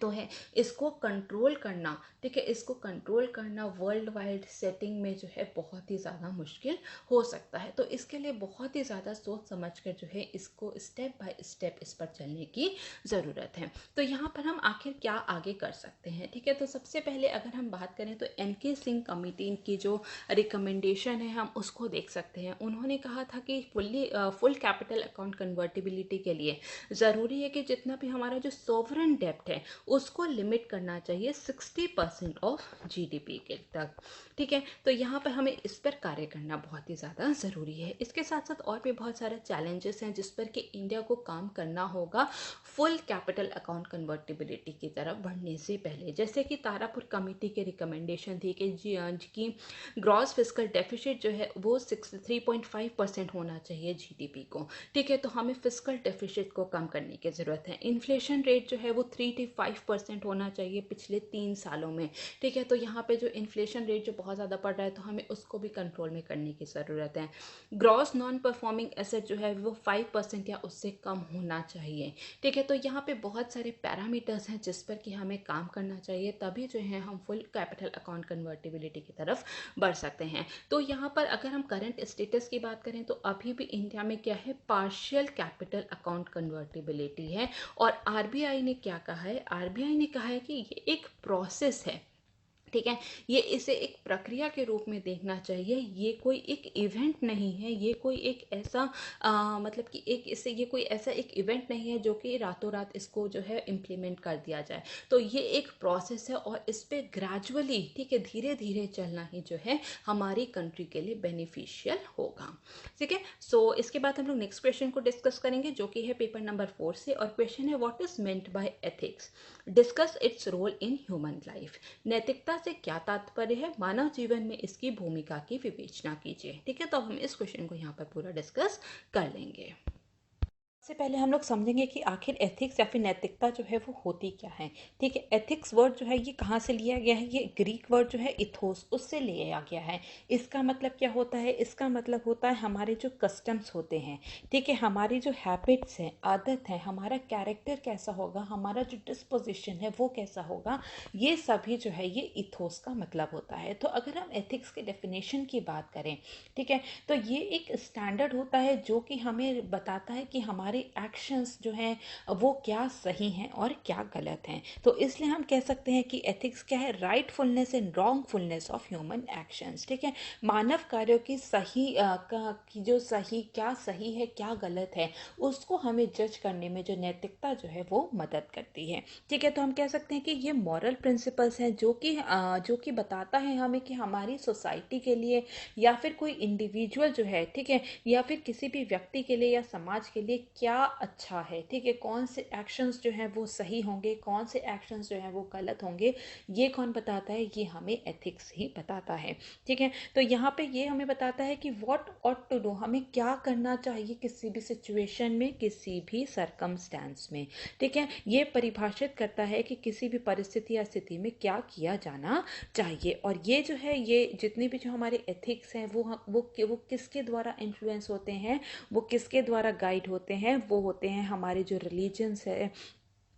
तो है इसको कंट्रोल करना, ठीक है, इसको कंट्रोल करना वर्ल्ड वाइड सेटिंग में जो है बहुत ही ज़्यादा मुश्किल हो सकता है। तो इसके लिए बहुत ही ज़्यादा सोच समझ कर जो है इसको स्टेप बाय स्टेप इस पर चलने की ज़रूरत है। तो यहाँ पर हम आखिर क्या आगे कर सकते हैं, ठीक है। तो सबसे पहले अगर हम बात करें तो एनके सिंह कमेटी की जो रिकमेंडेशन है हम उसको देख सकते हैं। उन्होंने कहा था कि फुल कैपिटल अकाउंट कन्वर्टिबिलिटी के लिए ज़रूरी है कि जितना भी हमारा जो सोवरेन डेब्ट है उसको लिमिट करना चाहिए 60% ऑफ जीडीपी के तक, ठीक है। तो यहाँ पर हमें इस पर कार्य करना बहुत ही ज़्यादा ज़रूरी है। इसके साथ साथ और भी बहुत सारे चैलेंजेस हैं जिस पर कि इंडिया को काम करना होगा फुल कैपिटल अकाउंट कन्वर्टिबिलिटी की तरफ बढ़ने से पहले। जैसे कि तारापुर कमेटी की रिकमेंडेशन थी कि ग्रॉस फिस्कल डेफिसिट जो है वो 3.5% होना चाहिए जीडीपी को, ठीक है। तो हमें फिस्कल डेफिसिट को कम करने की ज़रूरत है। इन्फ्लेशन रेट जो है वो 3 to 5% होना चाहिए पिछले 3 सालों में, ठीक है। तो यहाँ पे जो इन्फ्लेशन रेट जो बहुत ज़्यादा बढ़ रहा है तो हमें उसको भी कंट्रोल में करने की ज़रूरत है। ग्रॉस नॉन परफॉर्मिंग एसेट जो है वो 5% या उससे कम होना चाहिए, ठीक है। तो यहाँ पे बहुत सारे पैरामीटर्स हैं जिस पर कि हमें काम करना चाहिए, तभी जो है हम फुल कैपिटल अकाउंट कन्वर्टिबिलिटी की तरफ बढ़ सकते हैं। तो यहाँ पर अगर हम करंट स्टेटस की बात करें तो अभी भी इंडिया में क्या है, पार्शियल कैपिटल अकाउंट कन्वर्टिबिलिटी है। और आरबीआई ने क्या कहा है, आरबीआई ने कहा है कि ये एक प्रोसेस है, ठीक है, ये इसे एक प्रक्रिया के रूप में देखना चाहिए, ये कोई एक इवेंट नहीं है, ये कोई एक ऐसा मतलब कि ये कोई ऐसा एक इवेंट नहीं है जो कि रातों रात इसको जो है इम्प्लीमेंट कर दिया जाए। तो ये एक प्रोसेस है और इस पे ग्रेजुअली, ठीक है, धीरे धीरे चलना ही जो है हमारी कंट्री के लिए बेनिफिशियल होगा, ठीक है। सो इसके बाद हम लोग नेक्स्ट क्वेश्चन को डिस्कस करेंगे जो कि है पेपर नंबर 4 से, और क्वेश्चन है what is meant by ethics, discuss its role in human life. नैतिकता से क्या तात्पर्य है, मानव जीवन में इसकी भूमिका की विवेचना कीजिए, ठीक है। तो हम इस क्वेश्चन को यहाँ पर पूरा डिस्कस कर लेंगे। सबसे पहले हम लोग समझेंगे कि आखिर एथिक्स या फिर नैतिकता जो है वो होती क्या है। ठीक है, एथिक्स वर्ड जो है ये कहाँ से लिया गया है, ये ग्रीक वर्ड जो है इथोस, उससे लिया गया है। इसका मतलब क्या होता है, इसका मतलब होता है हमारे जो कस्टम्स होते हैं, ठीक है, हमारी जो हैबिट्स हैं, आदत है, हमारा कैरेक्टर कैसा होगा, हमारा जो डिस्पोजिशन है वो कैसा होगा, ये सभी जो है ये इथोस का मतलब होता है। तो अगर हम एथिक्स के डेफिनेशन की बात करें, ठीक है, तो ये एक स्टैंडर्ड होता है जो कि हमें बताता है कि हमारे एक्शंस जो हैं वो क्या सही हैं और क्या गलत हैं। तो इसलिए हम कह सकते हैं कि एथिक्स क्या है, राइटफुलनेस एंड रॉन्गफुलनेस ऑफ ह्यूमन एक्शंस। ठीक है, मानव कार्यों की सही की जो सही क्या सही है क्या गलत है उसको हमें जज करने में जो नैतिकता जो है वो मदद करती है। ठीक है, तो हम कह सकते हैं कि ये मॉरल प्रिंसिपल्स हैं जो कि बताता है हमें कि हमारी सोसाइटी के लिए या फिर कोई इंडिविजुअल जो है, ठीक है, या फिर किसी भी व्यक्ति के लिए या समाज के लिए क्या अच्छा है। ठीक है, कौन से एक्शंस जो हैं वो सही होंगे, कौन से एक्शंस जो हैं वो गलत होंगे, ये कौन बताता है, ये हमें एथिक्स ही बताता है। ठीक है, तो यहाँ पे ये हमें बताता है कि व्हाट ऑट टू डू, हमें क्या करना चाहिए किसी भी सिचुएशन में, किसी भी सरकमस्टेंस में। ठीक है, ये परिभाषित करता है कि किसी भी परिस्थिति या स्थिति में क्या किया जाना चाहिए। और ये जो है ये जितने भी जो हमारे एथिक्स हैं वो किसके द्वारा इन्फ्लुएंस होते हैं, वो किसके द्वारा गाइड होते हैं, वो होते हैं हमारे जो रिलीजन्स है,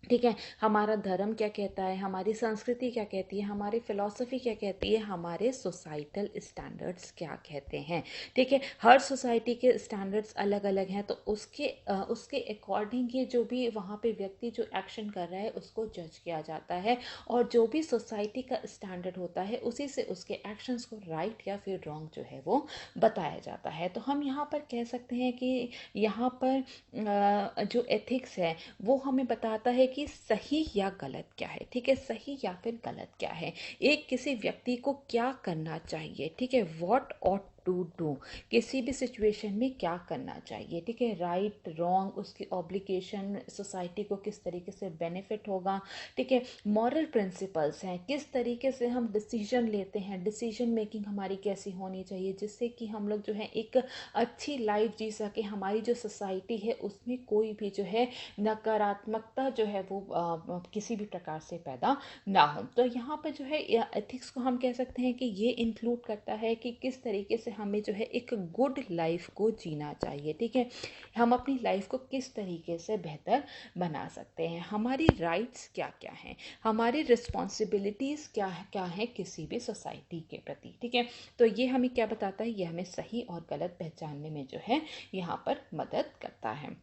ठीक है, हमारा धर्म क्या कहता है, हमारी संस्कृति क्या कहती है, हमारी फिलॉसफी क्या कहती है, हमारे सोसाइटल स्टैंडर्ड्स क्या कहते हैं। ठीक है, हर सोसाइटी के स्टैंडर्ड्स अलग अलग हैं, तो उसके अकॉर्डिंग ये जो भी वहाँ पे व्यक्ति जो एक्शन कर रहा है उसको जज किया जाता है, और जो भी सोसाइटी का स्टैंडर्ड होता है उसी से उसके एक्शंस को राइट या फिर रॉन्ग जो है वो बताया जाता है। तो हम यहाँ पर कह सकते हैं कि यहाँ पर जो एथिक्स है वो हमें बताता है कि सही या गलत क्या है। ठीक है, सही या फिर गलत क्या है, एक किसी व्यक्ति को क्या करना चाहिए। ठीक है, व्हाट ऑट टू डू, किसी भी सिचुएशन में क्या करना चाहिए। ठीक है, राइट रॉन्ग, उसकी ऑब्लिगेशन, सोसाइटी को किस तरीके से बेनिफिट होगा। ठीक है, मॉरल प्रिंसिपल्स हैं, किस तरीके से हम डिसीजन लेते हैं, डिसीजन मेकिंग हमारी कैसी होनी चाहिए जिससे कि हम लोग जो है एक अच्छी लाइफ जी सके, हमारी जो सोसाइटी है उसमें कोई भी जो है नकारात्मकता जो है वो किसी भी प्रकार से पैदा ना हो। तो यहाँ पर जो है एथिक्स को हम कह सकते हैं कि ये इंक्लूड करता है कि किस तरीके से हमें जो है एक गुड लाइफ को जीना चाहिए। ठीक है, हम अपनी लाइफ को किस तरीके से बेहतर बना सकते हैं, हमारी राइट्स क्या क्या हैं, हमारी रिस्पॉन्सिबिलिटीज़ क्या क्या हैं किसी भी सोसाइटी के प्रति। ठीक है, तो ये हमें क्या बताता है, ये हमें सही और गलत पहचानने में जो है यहाँ पर मदद करता है।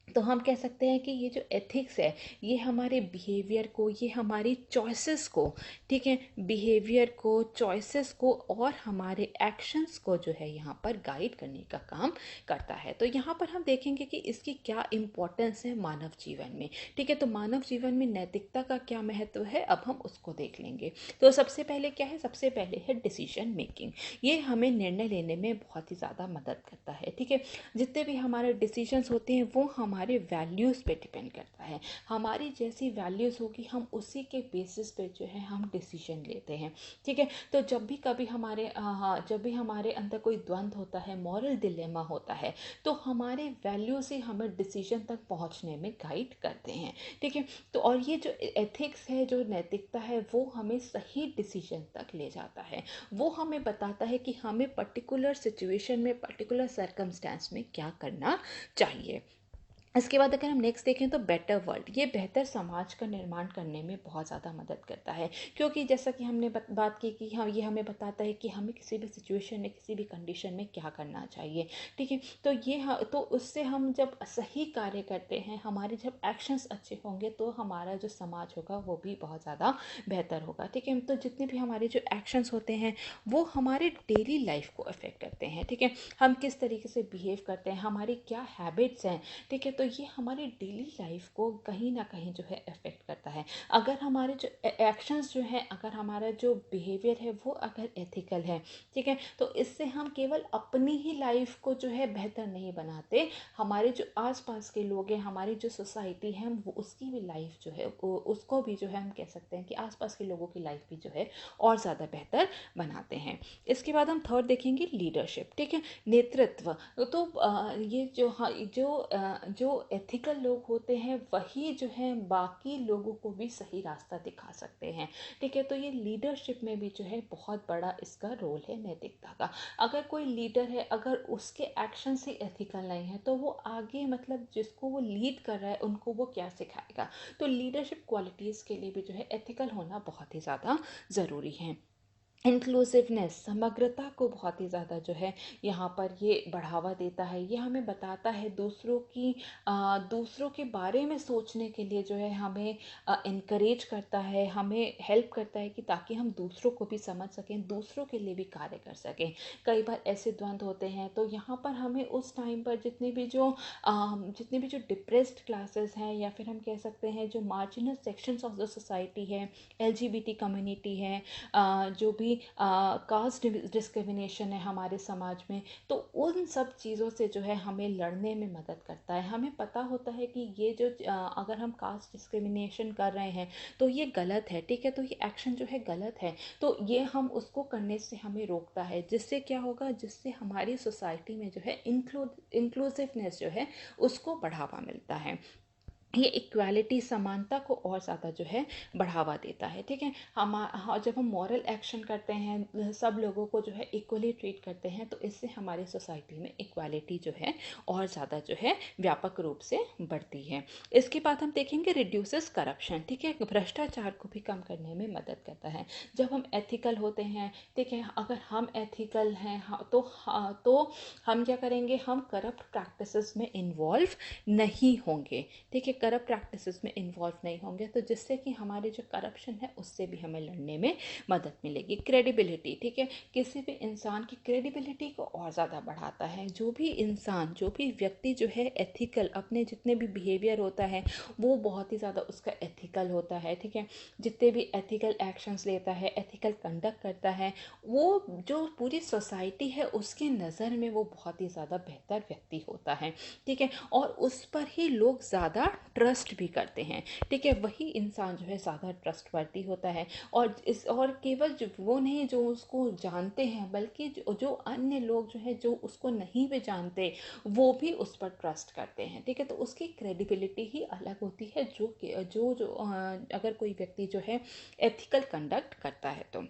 तो हम कह सकते हैं कि ये जो एथिक्स है ये हमारे बिहेवियर को, ये हमारी चॉइसेस को, ठीक है, बिहेवियर को, चॉइसेस को और हमारे एक्शंस को जो है यहाँ पर गाइड करने का काम करता है। तो यहाँ पर हम देखेंगे कि इसकी क्या इम्पोर्टेंस है मानव जीवन में। ठीक है, तो मानव जीवन में नैतिकता का क्या महत्व है, अब हम उसको देख लेंगे। तो सबसे पहले क्या है, सबसे पहले है डिसीजन मेकिंग। ये हमें निर्णय लेने में बहुत ही ज़्यादा मदद करता है। ठीक है, जितने भी हमारे डिसीजंस होते हैं वो हमारे वैल्यूज़ पे डिपेंड करता है, हमारी जैसी वैल्यूज़ होगी हम उसी के बेसिस पे जो है हम डिसीजन लेते हैं। ठीक है, तो जब भी कभी जब भी हमारे अंदर कोई द्वंद्व होता है, मॉरल डिलेमा होता है, तो हमारे वैल्यूज़ ही हमें डिसीजन तक पहुंचने में गाइड करते हैं। ठीक है, तो और ये जो एथिक्स है, जो नैतिकता है, वो हमें सही डिसीजन तक ले जाता है, वो हमें बताता है कि हमें पर्टिकुलर सिचुएशन में, पर्टिकुलर सर्कमस्टेंस में क्या करना चाहिए। इसके बाद अगर हम नेक्स्ट देखें तो बेटर वर्ल्ड, ये बेहतर समाज का निर्माण करने में बहुत ज़्यादा मदद करता है, क्योंकि जैसा कि हमने बात की कि हाँ, ये हमें बताता है कि हमें किसी भी सिचुएशन में, किसी भी कंडीशन में क्या करना चाहिए। ठीक है, तो तो उससे हम जब सही कार्य करते हैं, हमारे जब एक्शंस अच्छे होंगे तो हमारा जो समाज होगा वो भी बहुत ज़्यादा बेहतर होगा। ठीक है, तो जितने भी हमारे जो एक्शंस होते हैं वो हमारे डेली लाइफ को अफेक्ट करते हैं। ठीक है, हम किस तरीके से बिहेव करते हैं, हमारी क्या हैबिट्स हैं, ठीक है, तो ये हमारी डेली लाइफ को कहीं ना कहीं जो है अफेक्ट करता है। अगर हमारे जो एक्शंस जो हैं, अगर हमारा जो बिहेवियर है वो अगर एथिकल है, ठीक है, तो इससे हम केवल अपनी ही लाइफ को जो है बेहतर नहीं बनाते, हमारे जो आसपास के लोग हैं, हमारी जो सोसाइटी है, वो उसकी भी लाइफ जो है उसको भी जो है हम कह सकते हैं कि आसपास के लोगों की लाइफ भी जो है और ज़्यादा बेहतर बनाते हैं। इसके बाद हम थर्ड देखेंगे लीडरशिप। ठीक है, नेतृत्व। तो ये जो जो एथिकल लोग होते हैं वही जो है बाकी लोगों को भी सही रास्ता दिखा सकते हैं। ठीक है, तो ये लीडरशिप में भी जो है बहुत बड़ा इसका रोल है नैतिकता का। अगर कोई लीडर है, अगर उसके एक्शन से एथिकल नहीं है तो वो आगे मतलब जिसको वो लीड कर रहा है उनको वो क्या सिखाएगा। तो लीडरशिप क्वालिटीज़ के लिए भी जो है एथिकल होना बहुत ही ज़्यादा ज़रूरी है। इंक्लूसिवनेस, समग्रता को बहुत ही ज़्यादा जो है यहाँ पर ये बढ़ावा देता है। ये हमें बताता है दूसरों के बारे में सोचने के लिए जो है हमें इनकरेज करता है, हमें हेल्प करता है कि ताकि हम दूसरों को भी समझ सकें, दूसरों के लिए भी कार्य कर सकें। कई बार ऐसे द्वंद्व होते हैं तो यहाँ पर हमें उस टाइम पर जितने भी जो डिप्रेस्ड क्लासेस हैं या फिर हम कह सकते हैं जो marginal sections of the society है, एलजीबीटी कम्युनिटी है, जो भी कास्ट डिस्क्रिमिनेशन है हमारे समाज में, तो उन सब चीज़ों से जो है हमें लड़ने में मदद करता है। हमें पता होता है कि ये जो अगर हम कास्ट डिस्क्रिमिनेशन कर रहे हैं तो ये गलत है, ठीक है, तो ये एक्शन जो है गलत है, तो ये हम उसको करने से हमें रोकता है। जिससे क्या होगा, जिससे हमारी सोसाइटी में जो है इंक्लूसिवनेस जो है उसको बढ़ावा मिलता है। ये इक्वालिटी, समानता को और ज़्यादा जो है बढ़ावा देता है। ठीक है, जब हम मॉरल एक्शन करते हैं, सब लोगों को जो है इक्वली ट्रीट करते हैं, तो इससे हमारी सोसाइटी में इक्वालिटी जो है और ज़्यादा जो है व्यापक रूप से बढ़ती है। इसके बाद हम देखेंगे रिड्यूसेस करप्शन। ठीक है, भ्रष्टाचार को भी कम करने में मदद करता है जब हम एथिकल होते हैं। ठीक है, अगर हम एथिकल हैं तो हम क्या करेंगे, हम करप्ट प्रैक्टिसेस में इन्वॉल्व नहीं होंगे। ठीक है, करप्ट प्रैक्टिसेस में इन्वॉल्व नहीं होंगे, तो जिससे कि हमारे जो करप्शन है उससे भी हमें लड़ने में मदद मिलेगी। क्रेडिबिलिटी, ठीक है, किसी भी इंसान की क्रेडिबिलिटी को और ज़्यादा बढ़ाता है। जो भी व्यक्ति जो है एथिकल, अपने जितने भी बिहेवियर होता है वो बहुत ही ज़्यादा उसका एथिकल होता है। ठीक है, जितने भी एथिकल एक्शंस लेता है, एथिकल कंडक्ट करता है, वो जो पूरी सोसाइटी है उसके नज़र में वो बहुत ही ज़्यादा बेहतर व्यक्ति होता है। ठीक है, और उस पर ही लोग ज़्यादा ट्रस्ट भी करते हैं। ठीक है, वही इंसान जो है ज़्यादा ट्रस्टवर्दी होता है, और केवल वो नहीं जो उसको जानते हैं, बल्कि जो अन्य लोग जो है जो उसको नहीं भी जानते वो भी उस पर ट्रस्ट करते हैं। ठीक है, तो उसकी क्रेडिबिलिटी ही अलग होती है अगर कोई व्यक्ति जो है एथिकल कंडक्ट करता है तो।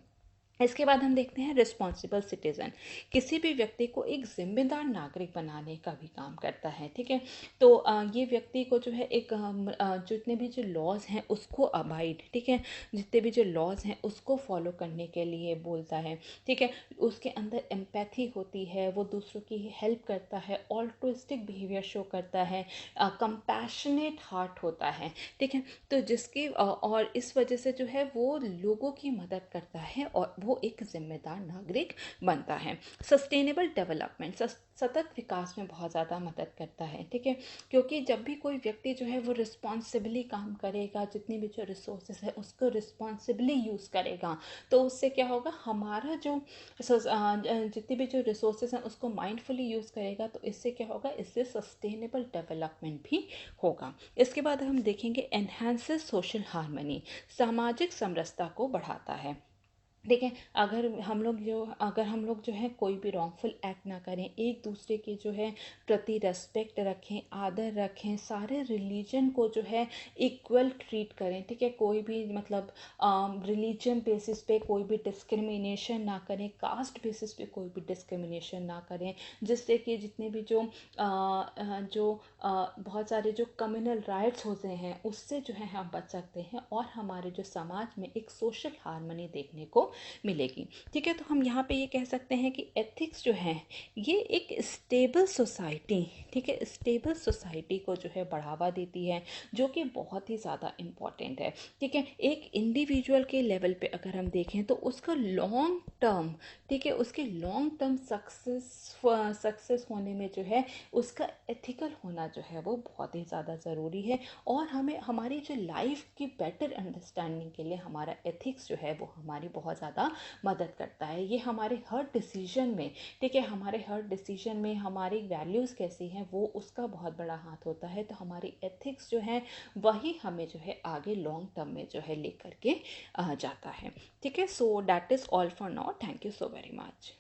इसके बाद हम देखते हैं रिस्पॉन्सिबल सिटीज़न। किसी भी व्यक्ति को एक जिम्मेदार नागरिक बनाने का भी काम करता है। ठीक है, तो ये व्यक्ति को जो है जितने भी जो लॉज हैं उसको अबाइड, ठीक है, जितने भी जो लॉज हैं उसको फॉलो करने के लिए बोलता है। ठीक है, उसके अंदर एम्पैथी होती है, वो दूसरों की हेल्प करता है, ऑल्ट्रुइस्टिक बिहेवियर शो करता है, कंपैशनेट हार्ट होता है। ठीक है, तो और इस वजह से जो है वो लोगों की मदद करता है और वो एक जिम्मेदार नागरिक बनता है। सस्टेनेबल डेवलपमेंट, सतत विकास में बहुत ज़्यादा मदद करता है। ठीक है, क्योंकि जब भी कोई व्यक्ति जो है वो रिस्पॉन्सिबली काम करेगा, जितनी भी जो रिसोर्सेज है उसको रिस्पॉन्सिबली यूज़ करेगा, तो उससे क्या होगा, हमारा जितनी भी जो रिसोर्सेज हैं उसको माइंडफुली यूज़ करेगा, तो इससे क्या होगा, इससे सस्टेनेबल डेवलपमेंट भी होगा। इसके बाद हम देखेंगे एनहांसेस सोशल हार्मनी, सामाजिक समरसता को बढ़ाता है। ठीक है, अगर हम लोग जो है कोई भी रॉन्गफुल एक्ट ना करें, एक दूसरे के जो है प्रति रेस्पेक्ट रखें, आदर रखें, सारे रिलीजन को जो है इक्वल ट्रीट करें। ठीक है, कोई भी मतलब रिलीजन बेसिस पे कोई भी डिस्क्रिमिनेशन ना करें, कास्ट बेसिस पे कोई भी डिस्क्रिमिनेशन ना करें, जिससे कि जितने भी बहुत सारे जो कम्युनल राइट्स होते हैं उससे जो है हम बच सकते हैं और हमारे जो समाज में एक सोशल हार्मनी देखने को मिलेगी। ठीक है, तो हम यहाँ पे ये कह सकते हैं कि एथिक्स जो है ये एक स्टेबल सोसाइटी, ठीक है, स्टेबल सोसाइटी को जो है बढ़ावा देती है, जो कि बहुत ही ज़्यादा इम्पॉर्टेंट है। ठीक है, एक इंडिविजुअल के लेवल पे अगर हम देखें तो उसका लॉन्ग टर्म, ठीक है, उसके लॉन्ग टर्म सक्सेस होने में जो है उसका एथिकल होना जो है वो बहुत ही ज़्यादा ज़रूरी है। और हमें हमारी जो लाइफ की बेटर अंडरस्टैंडिंग के लिए हमारा एथिक्स जो है वो हमारी बहुत ज़्यादा मदद करता है। ये हमारे हर डिसीजन में, ठीक है, हमारे हर डिसीजन में हमारी वैल्यूज़ कैसी हैं वो उसका बहुत बड़ा हाथ होता है। तो हमारी एथिक्स जो है वही हमें जो है आगे लॉन्ग टर्म में जो है लेकर के जाता है। ठीक है, so that is all for now, thank you so very much.